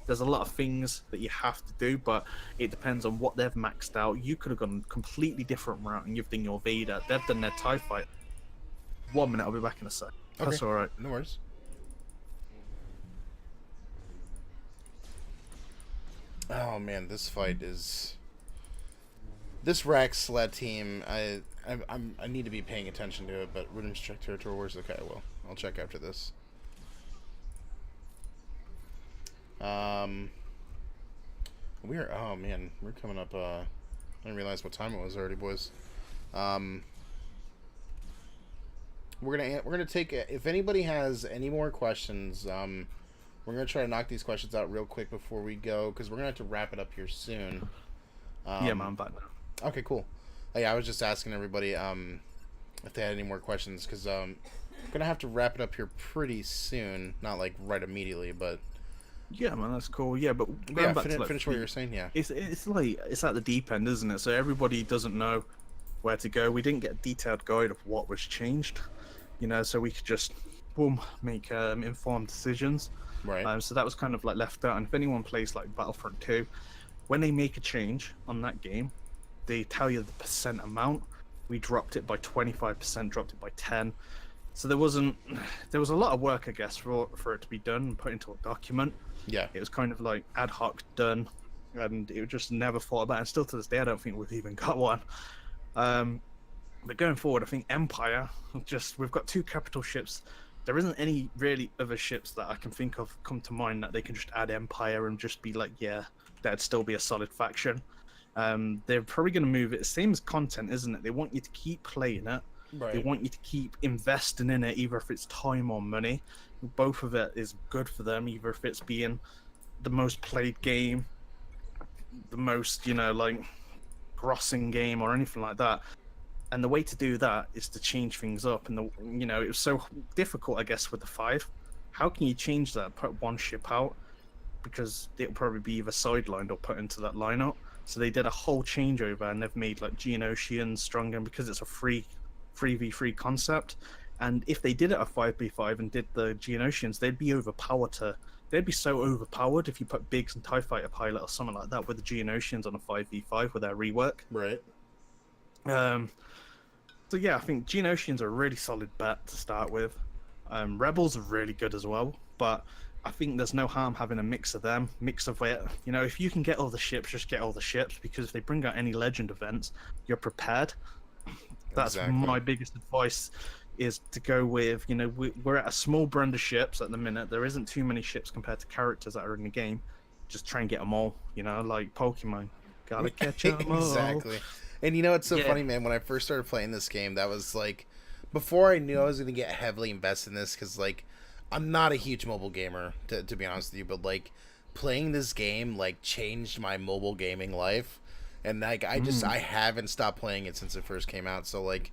There's a lot of things that you have to do, but it depends on what they've maxed out. You could have gone a completely different route and you've done your Vader. They've done their TIE fighter. 1 minute, I'll be back in a sec. Okay. That's alright. No worries. Oh man, this fight is. This Rex sled team, I need to be paying attention to it, but Rhythms check territory wars. Okay, well, I'll check after this. We're oh man, we're coming up. I didn't realize what time it was already, boys. We're gonna take if anybody has any more questions. We're gonna try to knock these questions out real quick before we go, because we're gonna have to wrap it up here soon. Yeah, man, I'm back now. Okay, cool. Yeah, I was just asking everybody if they had any more questions, because I'm gonna have to wrap it up here pretty soon. Not like right immediately, but Yeah, man, that's cool. Yeah, but going yeah, back to, like, finish what you were saying. Yeah, it's like it's at the deep end, isn't it? So everybody doesn't know where to go. We didn't get a detailed guide of what was changed, you know, so we could just boom make informed decisions. right. So that was kind of like left out. And if anyone plays like Battlefront 2, when they make a change on that game, they tell you the percent amount. We dropped it by 25%, dropped it by 10. So there was a lot of work, I guess, for it to be done and put into a document. Yeah, It was kind of like ad hoc done, and it was just never thought about. And still to this day, I don't think we've even got one. But going forward, I think Empire, we've got 2 capital ships. There isn't any really other ships that I can think of come to mind that they can just add Empire and just be like, yeah, that'd still be a solid faction. They're probably going to move it. Same as content, isn't it? They want you to keep playing it. right. They want you to keep investing in it, either if it's time or money. Both of it is good for them, either if it's being the most played game, the most, like, grossing game or anything like that. And the way to do that is to change things up. And, it was so difficult, I guess, with the 5. How can you change that? Put 1 ship out? Because it'll probably be either sidelined or put into that lineup. So they did a whole changeover, and they've made, like, Geonosians stronger, because it's a 3v3 concept. And if they did it at 5v5 and did the Geonosians, they'd be they'd be so overpowered if you put Biggs and TIE Fighter Pilot or something like that with the Geonosians on a 5v5 with their rework. Right. So yeah, I think Geonosians are a really solid bet to start with. Rebels are really good as well, but I think there's no harm having a mix of them, mix of it. If you can get all the ships, just get all the ships, because if they bring out any legend events, you're prepared. That's Exactly. my biggest advice, is to go with, we're at a small brand of ships at the minute. There isn't too many ships compared to characters that are in the game. Just try and get them all, like Pokemon. Gotta catch them all. Exactly. And it's so Yeah. funny, man. When I first started playing this game, that was like before I knew I was going to get heavily invested in this, because like I'm not a huge mobile gamer, to be honest with you, but like playing this game like changed my mobile gaming life. And like I haven't stopped playing it since it first came out. So like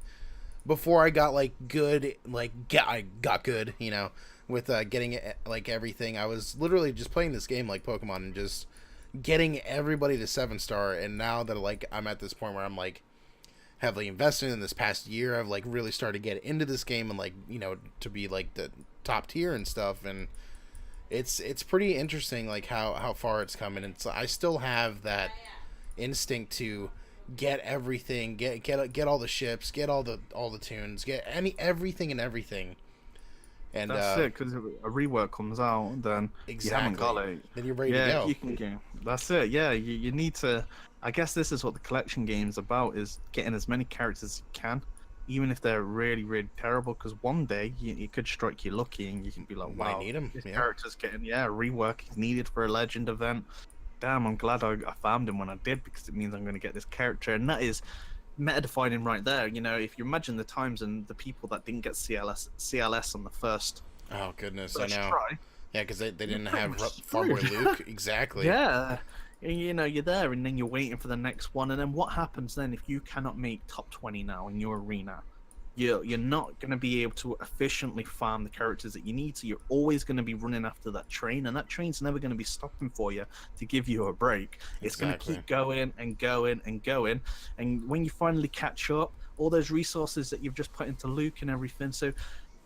before I got like good, I got good, with getting it, like everything. I was literally just playing this game like Pokemon and just getting everybody to 7-star. And now that like I'm at this point where I'm like heavily invested in this past year, I've like really started to get into this game and like to be like the top tier and stuff. And it's pretty interesting like how far it's coming. And so I still have that instinct to get everything, get all the ships, get all the tunes, get everything and everything. And that's it, because a rework comes out, then you haven't got it. Then you're ready to Yeah, go. you can go. That's it. Yeah, you need to. I guess this is what the collection game's about: is getting as many characters as you can, even if they're really, really terrible. Because one day you could strike you lucky, and you can be like, Might "Wow, need 'em, this yeah. character's getting a rework. He's needed for a legend event. Damn, I'm glad I found him when I did, because it means I'm going to get this character." And that is meta defining right there. You know, if you imagine the times and the people that didn't get CLS on the first. Oh goodness, I know. Try, Yeah, because they didn't pretty have much Farmer screwed. Luke. Exactly. Yeah, you know, you're there, and then you're waiting for the next one, and then what happens then if you cannot make top 20 now in your arena? You're not going to be able to efficiently farm the characters that you need, so you're always going to be running after that train, and that train's never going to be stopping for you to give you a break. It's going to keep going and going and going, and when you finally catch up, all those resources that you've just put into Luke and everything, so,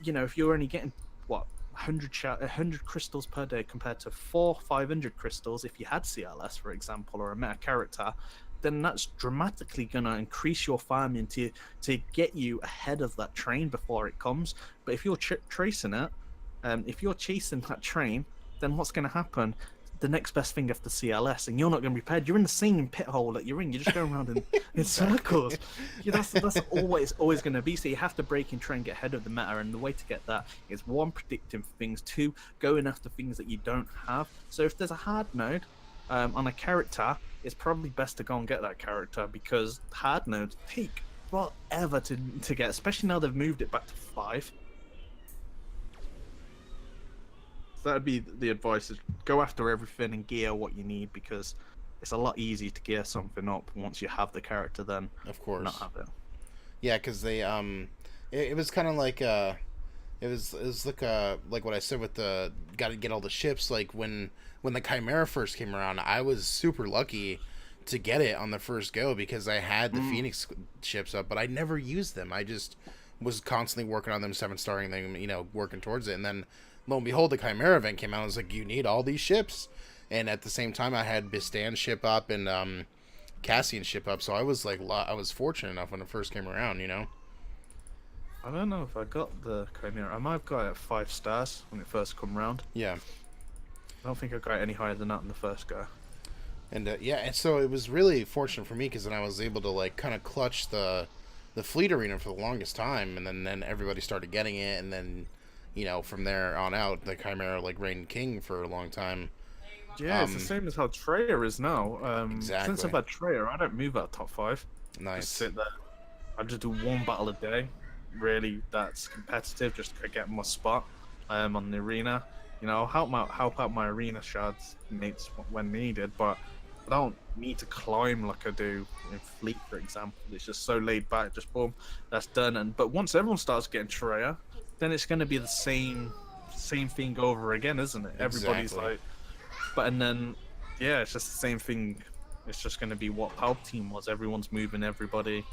you know, if you're only getting, what, 100 crystals per day compared to 500 crystals if you had CLS, for example, or a meta character, then that's dramatically going to increase your farming to get you ahead of that train before it comes. But if you're tracing it, if you're chasing that train, then what's going to happen? The next best thing after CLS, and you're not going to be prepared. You're in the same pit hole that you're in. You're just going around in circles. Yeah, that's always going to be. So you have to break and try and get ahead of the meta, and the way to get that is, one, predicting things, two, going after things that you don't have. So if there's a hard node on a character, it's probably best to go and get that character, because hard nodes take forever to get, especially now they've moved it back to 5. So that'd be the advice: is go after everything and gear what you need, because it's a lot easier to gear something up once you have the character than of course not have it. Yeah, because they it was kind of like it was like what I said with the got to get all the ships. Like when the Chimera first came around, I was super lucky to get it on the first go, because I had the Phoenix ships up, but I never used them. I just was constantly working on them, 7-starring them, you know, working towards it. And then lo and behold, the Chimera event came out. I was like, you need all these ships. And at the same time, I had Bistan's ship up and Cassian's ship up. So I was like, I was fortunate enough when it first came around, you know. I don't know if I got the Chimera. I might have got it at 5 stars when it first come around. Yeah. I don't think I got any higher than that in the first go. And yeah, and so it was really fortunate for me, because then I was able to like kind of clutch the fleet arena for the longest time, and then everybody started getting it, and then, you know, from there on out, the Chimera like reigned king for a long time. Yeah, it's the same as how Treya is now. Exactly. Since I've had Treya, I don't move out top 5. Nice. Just sit there. I just do one battle a day. Really, that's competitive, just to get my spot on the arena. You know, help out my arena shards mates when needed, but I don't need to climb like I do in Fleet, for example. It's just so laid back, just boom, that's done. But once everyone starts getting Treya, then it's going to be the same thing over again, isn't it? Everybody's like, and then yeah, it's just the same thing. It's just going to be what Palpatine was. Everyone's moving everybody,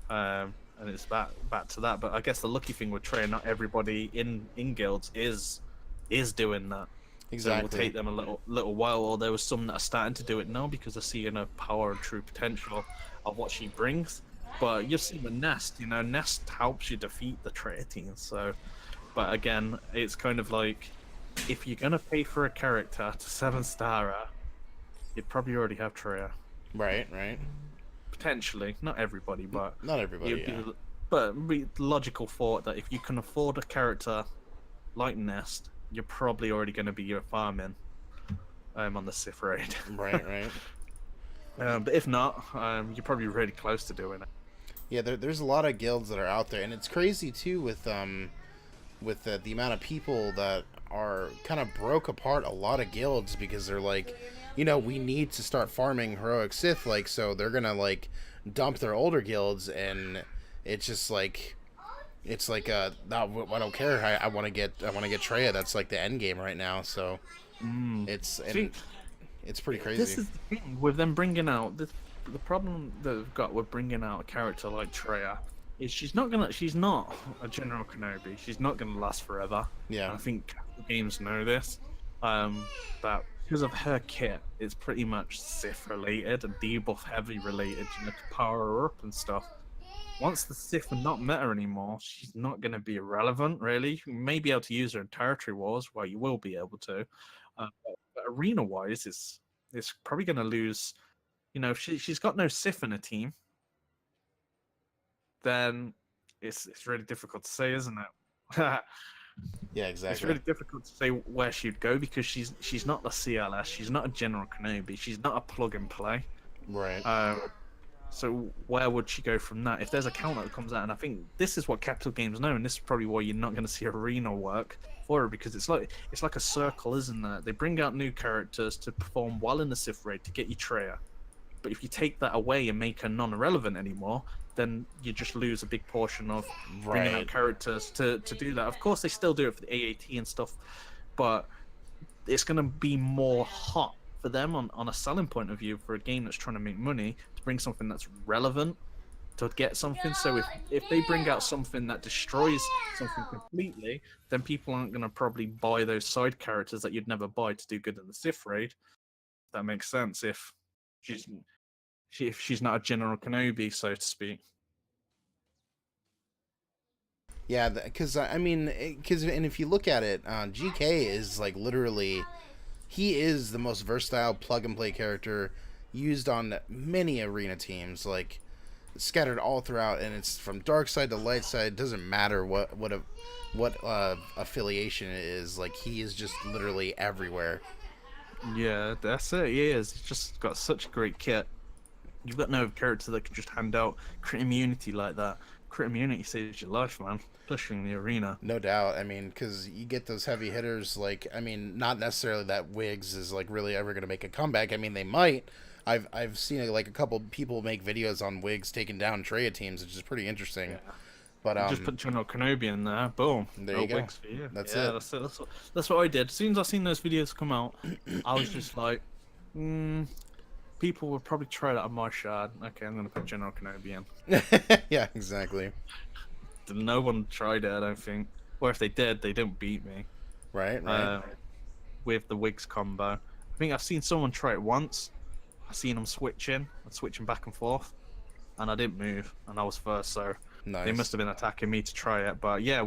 and it's back to that. But I guess the lucky thing with Treya, not everybody in guilds is doing that. Exactly. So it will take them a little while, or there was some that are starting to do it now because they're seeing a power and true potential of what she brings. But you've seen with Nest, you know, Nest helps you defeat the Treya team. So, but again, it's kind of like, if you're gonna pay for a character to 7-star her, you'd probably already have Treya. Right. Potentially, not everybody, but not everybody. Yeah. But logical thought that if you can afford a character like Nest, you're probably already going to be farming on the Sith raid. Right. But if not, you're probably really close to doing it. Yeah, there's a lot of guilds that are out there, and it's crazy too with the amount of people that are kind of broke apart a lot of guilds, because they're like, you know, we need to start farming heroic Sith, like, so they're gonna like dump their older guilds, and it's just like, it's like I don't care. I want to get Treya. That's like the end game right now. So it's pretty crazy. This is the thing with them bringing out the problem they've got with bringing out a character like Treya is she's not a General Kenobi. She's not gonna last forever. Yeah, I think the games know this. That because of her kit, it's pretty much Sith related and debuff heavy related, you know, to power her up and stuff. Once the Sith are not meta anymore, she's not going to be irrelevant, really. You may be able to use her in territory wars, well, you will be able to. But arena wise, it's probably going to lose. You know, if she's got no Sith in a team, then it's really difficult to say, isn't it? Yeah, exactly. It's really difficult to say where she'd go because she's not the CLS, she's not a General Kenobi, she's not a plug and play. Right. So where would she go from that? If there's a counter that comes out, and I think this is what Capital Games know, and this is probably why you're not going to see arena work for her, because it's like a circle, isn't it? They bring out new characters to perform well in the Sith raid to get you Treya. But if you take that away and make her non-irrelevant anymore, then you just lose a big portion of bringing out characters to do that. Of course, they still do it for the AAT and stuff, but it's going to be more hot for them on a selling point of view for a game that's trying to make money to bring something that's relevant to get something. So if they bring out something that destroys something completely, then people aren't going to probably buy those side characters that you'd never buy to do good in the Sith raid. That makes sense if she's not a General Kenobi, so to speak. Yeah, because I mean, and if you look at it, GK is like literally, he is the most versatile plug and play character used on many arena teams, like scattered all throughout, and it's from dark side to light side. It doesn't matter what affiliation it is. Like, he is just literally everywhere. Yeah, that's it. He is. He's just got such a great kit. You've got no character that can just hand out crit immunity like that. Crit immunity saves your life, man. Especially in the arena. No doubt. I mean, because you get those heavy hitters. Like, I mean, not necessarily that Wiggs is like really ever going to make a comeback. I mean, they might. I've seen like a couple people make videos on Wiggs taking down Treya teams, which is pretty interesting. Yeah. But just put General Kenobi in there. Boom. There you go. Wiggs for you. That's it. That's what I did. As soon as I seen those videos come out, I was just like, people would probably try that on my shard. Okay, I'm gonna put General Kenobi in. Yeah, exactly. No one tried it, I don't think. Or if they did, they didn't beat me. Right. With the Wiggs combo. I think I've seen someone try it once. I've seen them switching back and forth, and I didn't move, and I was first, so nice. They must have been attacking me to try it. But yeah,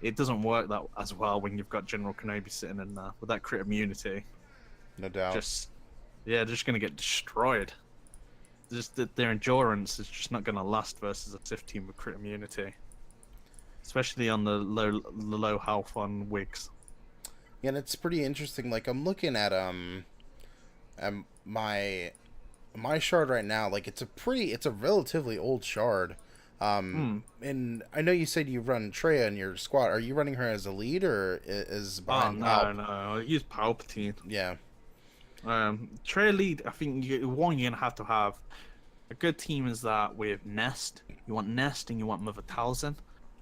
it doesn't work that as well when you've got General Kenobi sitting in there with that crit immunity. No doubt. They're just gonna get destroyed. Just their endurance is just not gonna last versus a Sith team with crit immunity, especially on the low health on Wiggs. Yeah, and it's pretty interesting. Like, I'm looking at my shard right now. Like, it's a relatively old shard. And I know you said you run Treya in your squad. Are you running her as a lead or is behind? No. I use Palpatine. Yeah. Treya lead. I think you're gonna have to have a good team. Is that with Nest? You want Nest and you want Mother Talzin.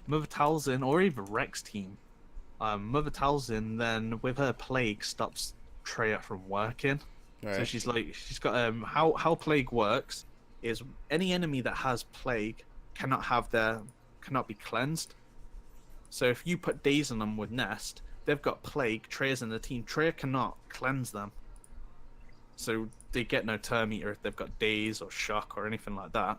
Mother Talzin or even Rex team. Mother Talzin then with her plague stops Treya from working. Right. So she's got how plague works is any enemy that has plague cannot be cleansed. So if you put days on them with Nest, they've got plague. Treya's in the team. Treya cannot cleanse them, so they get no term eater if they've got days or shock or anything like that.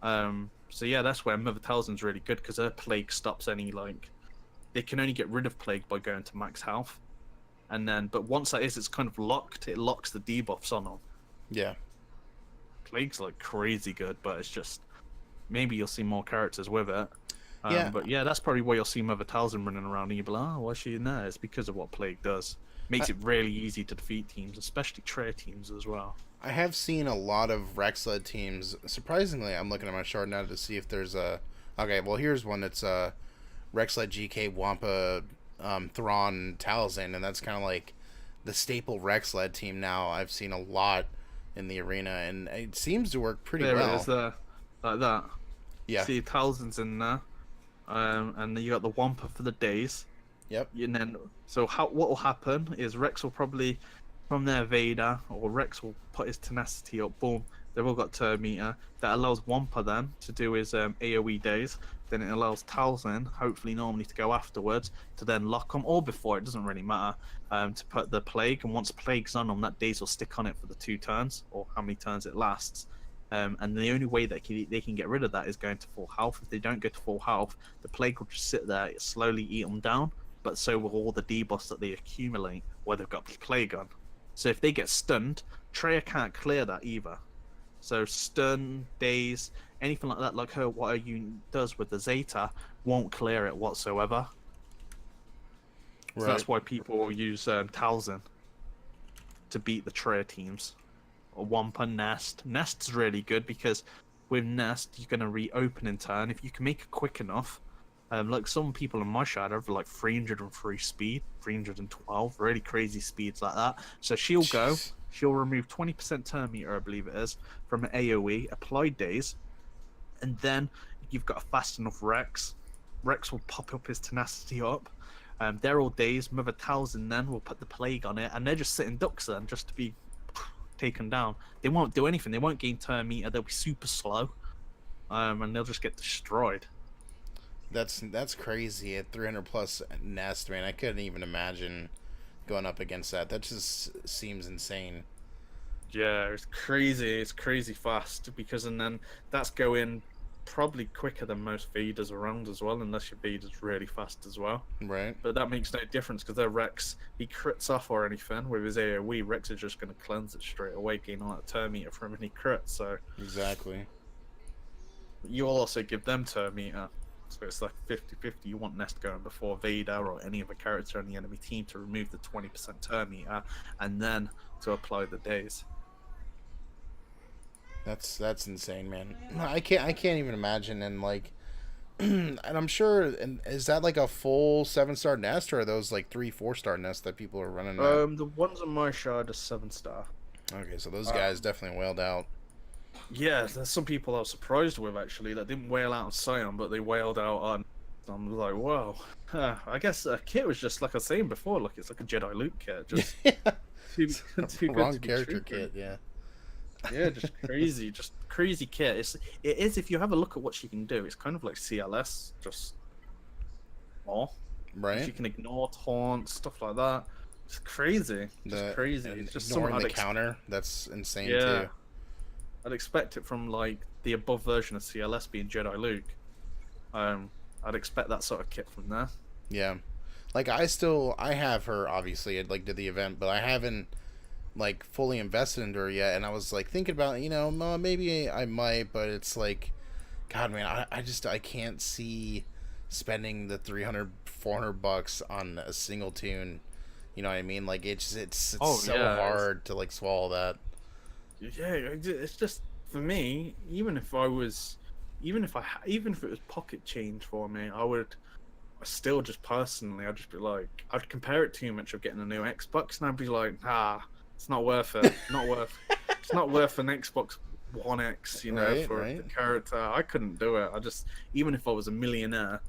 So yeah, that's where Mother Talzin's really good because her plague stops any they can only get rid of plague by going to max health. And then, but once that is, it's kind of locked. It locks the debuffs on them. Yeah. Plague's crazy good, but it's just maybe you'll see more characters with it. Yeah. But yeah, that's probably why you'll see Mother Talzin running around and you'll be like, oh, why's she in there? It's because of what Plague does. Makes it really easy to defeat teams, especially Treya teams as well. I have seen a lot of Rex-led teams. Surprisingly, I'm looking at my shard now to see if there's a... Okay, well, here's one that's Rex-led GK, Wampa, Thrawn, Talzin, and that's kind of like the staple Rex-led team now. I've seen a lot in the arena, and it seems to work pretty well. There it is there, like that. Yeah. See, Talzin's in there, and then you got the Wampa for the days. Yep. And then, so what will happen is Rex will probably, from their Vader, or Rex will put his tenacity up, boom, They've all got turn meter. That allows Wampa then to do his AoE days. Then it allows Talzin, hopefully normally to go afterwards, to then lock them, or before, it doesn't really matter, to put the Plague. And once Plague's on them, that daze will stick on it for the 2 turns, or how many turns it lasts. And the only way that they can get rid of that is going to full health. If they don't go to full health, the Plague will just sit there, slowly eat them down, but so will all the debuffs that they accumulate where they've got Plague on. So if they get stunned, Treya can't clear that either. So stun, daze, anything like that, like what her unit does with the Zeta, won't clear it whatsoever. So that's why people use Talzin to beat the Treya teams. Or Wampa, Nest. Nest's really good because with Nest, you're going to reopen in turn. If you can make it quick enough, like some people in my shadow have like 303 speed, 312, really crazy speeds like that. So she'll go, she'll remove 20% turn meter, I believe it is, from an AoE, applied days, and then you've got a fast enough Rex. Rex will pop up his tenacity up. They're all days. Mother Talzin then will put the Plague on it, and they're just sitting ducks then just to be taken down. They won't do anything. They won't gain turn meter. They'll be super slow, and they'll just get destroyed. That's crazy at 300 plus Nest, man. I couldn't even imagine going up against that. That just seems insane. Yeah, it's crazy. It's crazy fast because, and then that's going probably quicker than most Vadas around as well, unless your Vader's really fast as well. Right. But that makes no difference because their Rex, he crits off or anything with his AoE. Rex is just going to cleanse it straight away, gain all that turn meter from any crit. So exactly. You also give them turn meter. So it's like 50-50. You want Nest going before Vader or any other character on the enemy team to remove the 20% turn meter and then to apply the days. That's insane, man. I can't even imagine. And like, and I'm sure. And is that like a full 7-star nest, or are those like 3-4-star nests that people are running? The ones on my shard are 7-star. Okay, so those guys definitely wailed out. Yeah, there's some people I was surprised with actually that didn't wail out on Scion, but they wailed out on. I'm like, whoa. I guess kit was just like I was saying before. Look, it's like a Jedi Luke kit, just too good Wrong to be character true, kit, yeah. Yeah, just crazy kit. It is if you have a look at what she can do, it's kind of like CLS, just more. Right. She can ignore taunt, stuff like that. It's crazy. Just crazy. It's just ignoring something the counter. That's insane yeah. too. I'd expect it from like the above version of CLS being Jedi Luke. I'd expect that sort of kit from there. Yeah. Like I have her obviously. I like did the event, but I haven't like fully invested into her yet, and I was like thinking about, maybe I might, but it's like, God, man, I can't see spending the $300-$400 on a single tune. You know what I mean? Like it's so hard to like swallow that. Yeah, it's just for me. Even if it was pocket change for me, I still just personally, I'd just be like, I'd compare it too much of getting a new Xbox, and I'd be like, it's not worth it. It's not worth an Xbox One X, for the character. I couldn't do it. Even if I was a millionaire,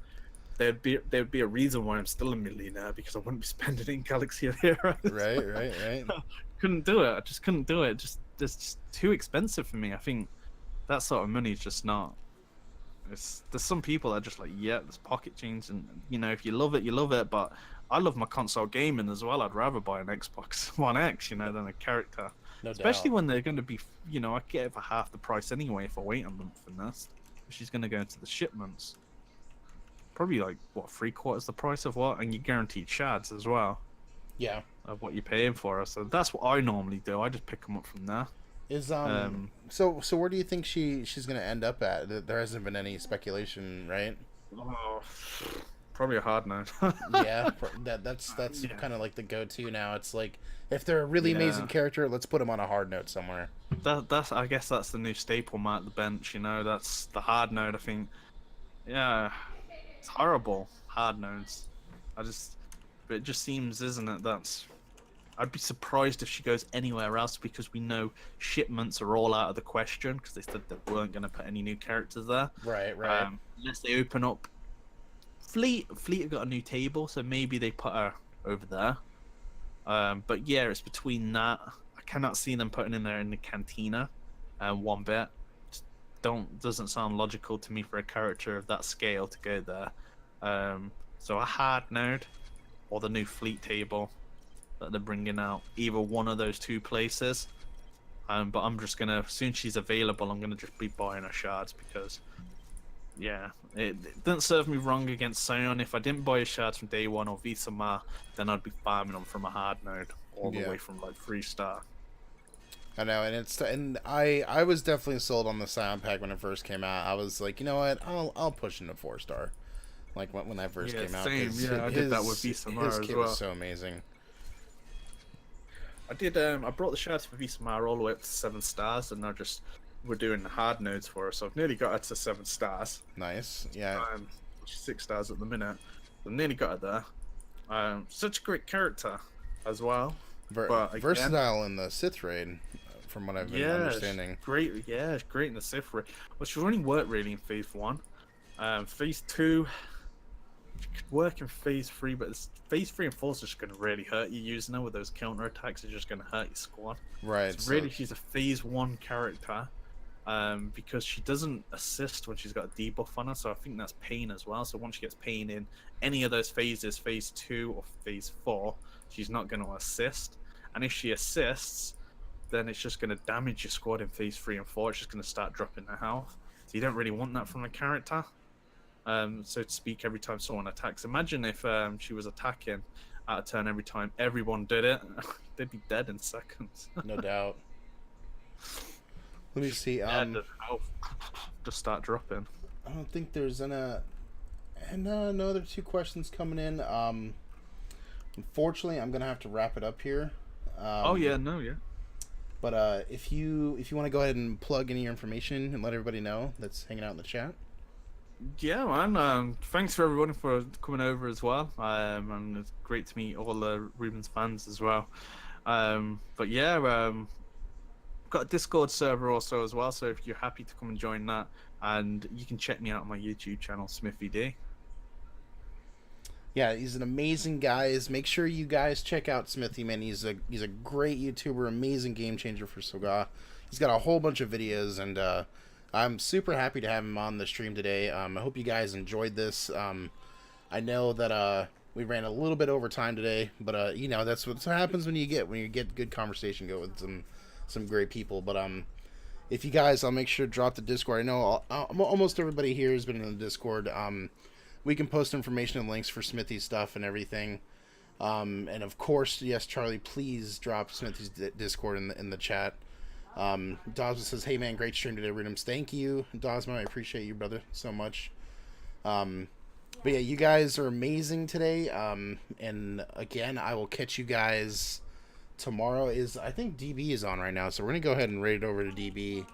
there'd be a reason why I'm still a millionaire, because I wouldn't be spending it in Galaxy of Heroes. Right. Couldn't do it. I just couldn't do it. It's just too expensive for me. I think that sort of money is just not. There's some people that are just like, yeah, there's pocket change, and if you love it, you love it. But I love my console gaming as well. I'd rather buy an Xbox One X, than a character. No Especially doubt. when they're going to be, I get it for half the price anyway if I wait a month for Nest. She's going to go into the shipments. Probably like, what, 3/4 the price of what? And you're guaranteed shads as well. Yeah. Of what you're paying for her. So that's what I normally do. I just pick them up from there. So where do you think she's gonna end up at? There hasn't been any speculation, right? Oh, probably a hard no. Yeah, that's kind of like the go-to now. It's like, if they're a really amazing character, let's put them on a hard note somewhere. I guess that's the new staple mat at the bench. That's the hard note. I think. Yeah, it's horrible hard notes. But it just seems, isn't it? I'd be surprised if she goes anywhere else, because we know shipments are all out of the question, because they said they weren't going to put any new characters there. Right. Unless they open up. Fleet have got a new table, so maybe they put her over there. But yeah, it's between that. I cannot see them putting in there in the Cantina. one bit. Just doesn't sound logical to me for a character of that scale to go there. So a hard node or the new fleet table that they're bringing out, either one of those two places. But I'm just gonna, as soon as she's available, I'm gonna just be buying her shards because, yeah, it didn't serve me wrong against Sion. If I didn't buy his shards from day one or Visamar, then I'd be farming them from a hard node all the way from like 3-star. I know, and I was definitely sold on the Scion pack when it first came out. I was like, you know what, I'll push into 4-star. Like when I first came out. Same. Yeah, I did that with Visamar his as kit well. was so amazing. I did. I brought the shards for Visamar all the way up to 7 stars, and we're doing hard nodes for her. So I've nearly got her to 7 stars. Nice. Yeah. She's 6 stars at the minute. I've nearly got her there. Such a great character as well. But again, versatile in the Sith raid, from what I've been understanding. Great. Yeah, it's great in the Sith raid. Well, she's only worked really in phase 1. Phase 2. She could work in phase 3, but phase 3 and 4 is just going to really hurt you using her with those counter attacks. It's just going to hurt your squad. Right. So really, she's a phase 1 character because she doesn't assist when she's got a debuff on her. So I think that's pain as well. So once she gets pain in any of those phases, phase 2 or phase 4, she's not going to assist. And if she assists, then it's just going to damage your squad in phase 3 and 4. It's just going to start dropping their health. So you don't really want that from a character. So to speak, every time someone attacks. Imagine if she was attacking out of turn every time everyone did it. They'd be dead in seconds. No doubt. Let me see. The health just start dropping. I don't think there's no other 2 questions coming in. Unfortunately, I'm gonna have to wrap it up here. But if you want to go ahead and plug any of your information and let everybody know that's hanging out in the chat. Yeah, man. Thanks for everyone for coming over as well. And it's great to meet all the Rubens fans as well. But yeah, got a Discord server also as well. So if you're happy to come and join that, and you can check me out on my YouTube channel, Smithie D. Yeah, he's an amazing guy. Make sure you guys check out Smithie, man. He's a great YouTuber, amazing game changer for SWGOH. He's got a whole bunch of videos, and I'm super happy to have him on the stream today. I hope you guys enjoyed this. I know that we ran a little bit over time today, but you know, that's what happens when you get good conversation go with some great people. But if you guys, I'll make sure to drop the Discord. I know almost everybody here has been in the Discord. We can post information and links for Smithie's stuff and everything. And of course, yes, Charlie, please drop Smithie's Discord in the chat. Dosma says, hey man, great stream today, Rhythms. Thank you, Dosma. I appreciate you, brother, so much. But yeah, you guys are amazing today. And again, I will catch you guys tomorrow. I think DB is on right now, so we're gonna go ahead and raid it over to DB.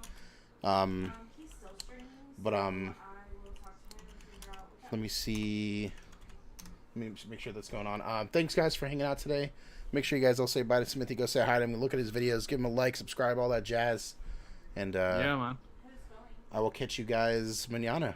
Let me see. Let me make sure that's going on. Thanks guys for hanging out today. Make sure you guys all say bye to Smithie. Go say hi to him. Look at his videos. Give him a like, subscribe, all that jazz. And yeah, man. I will catch you guys manana.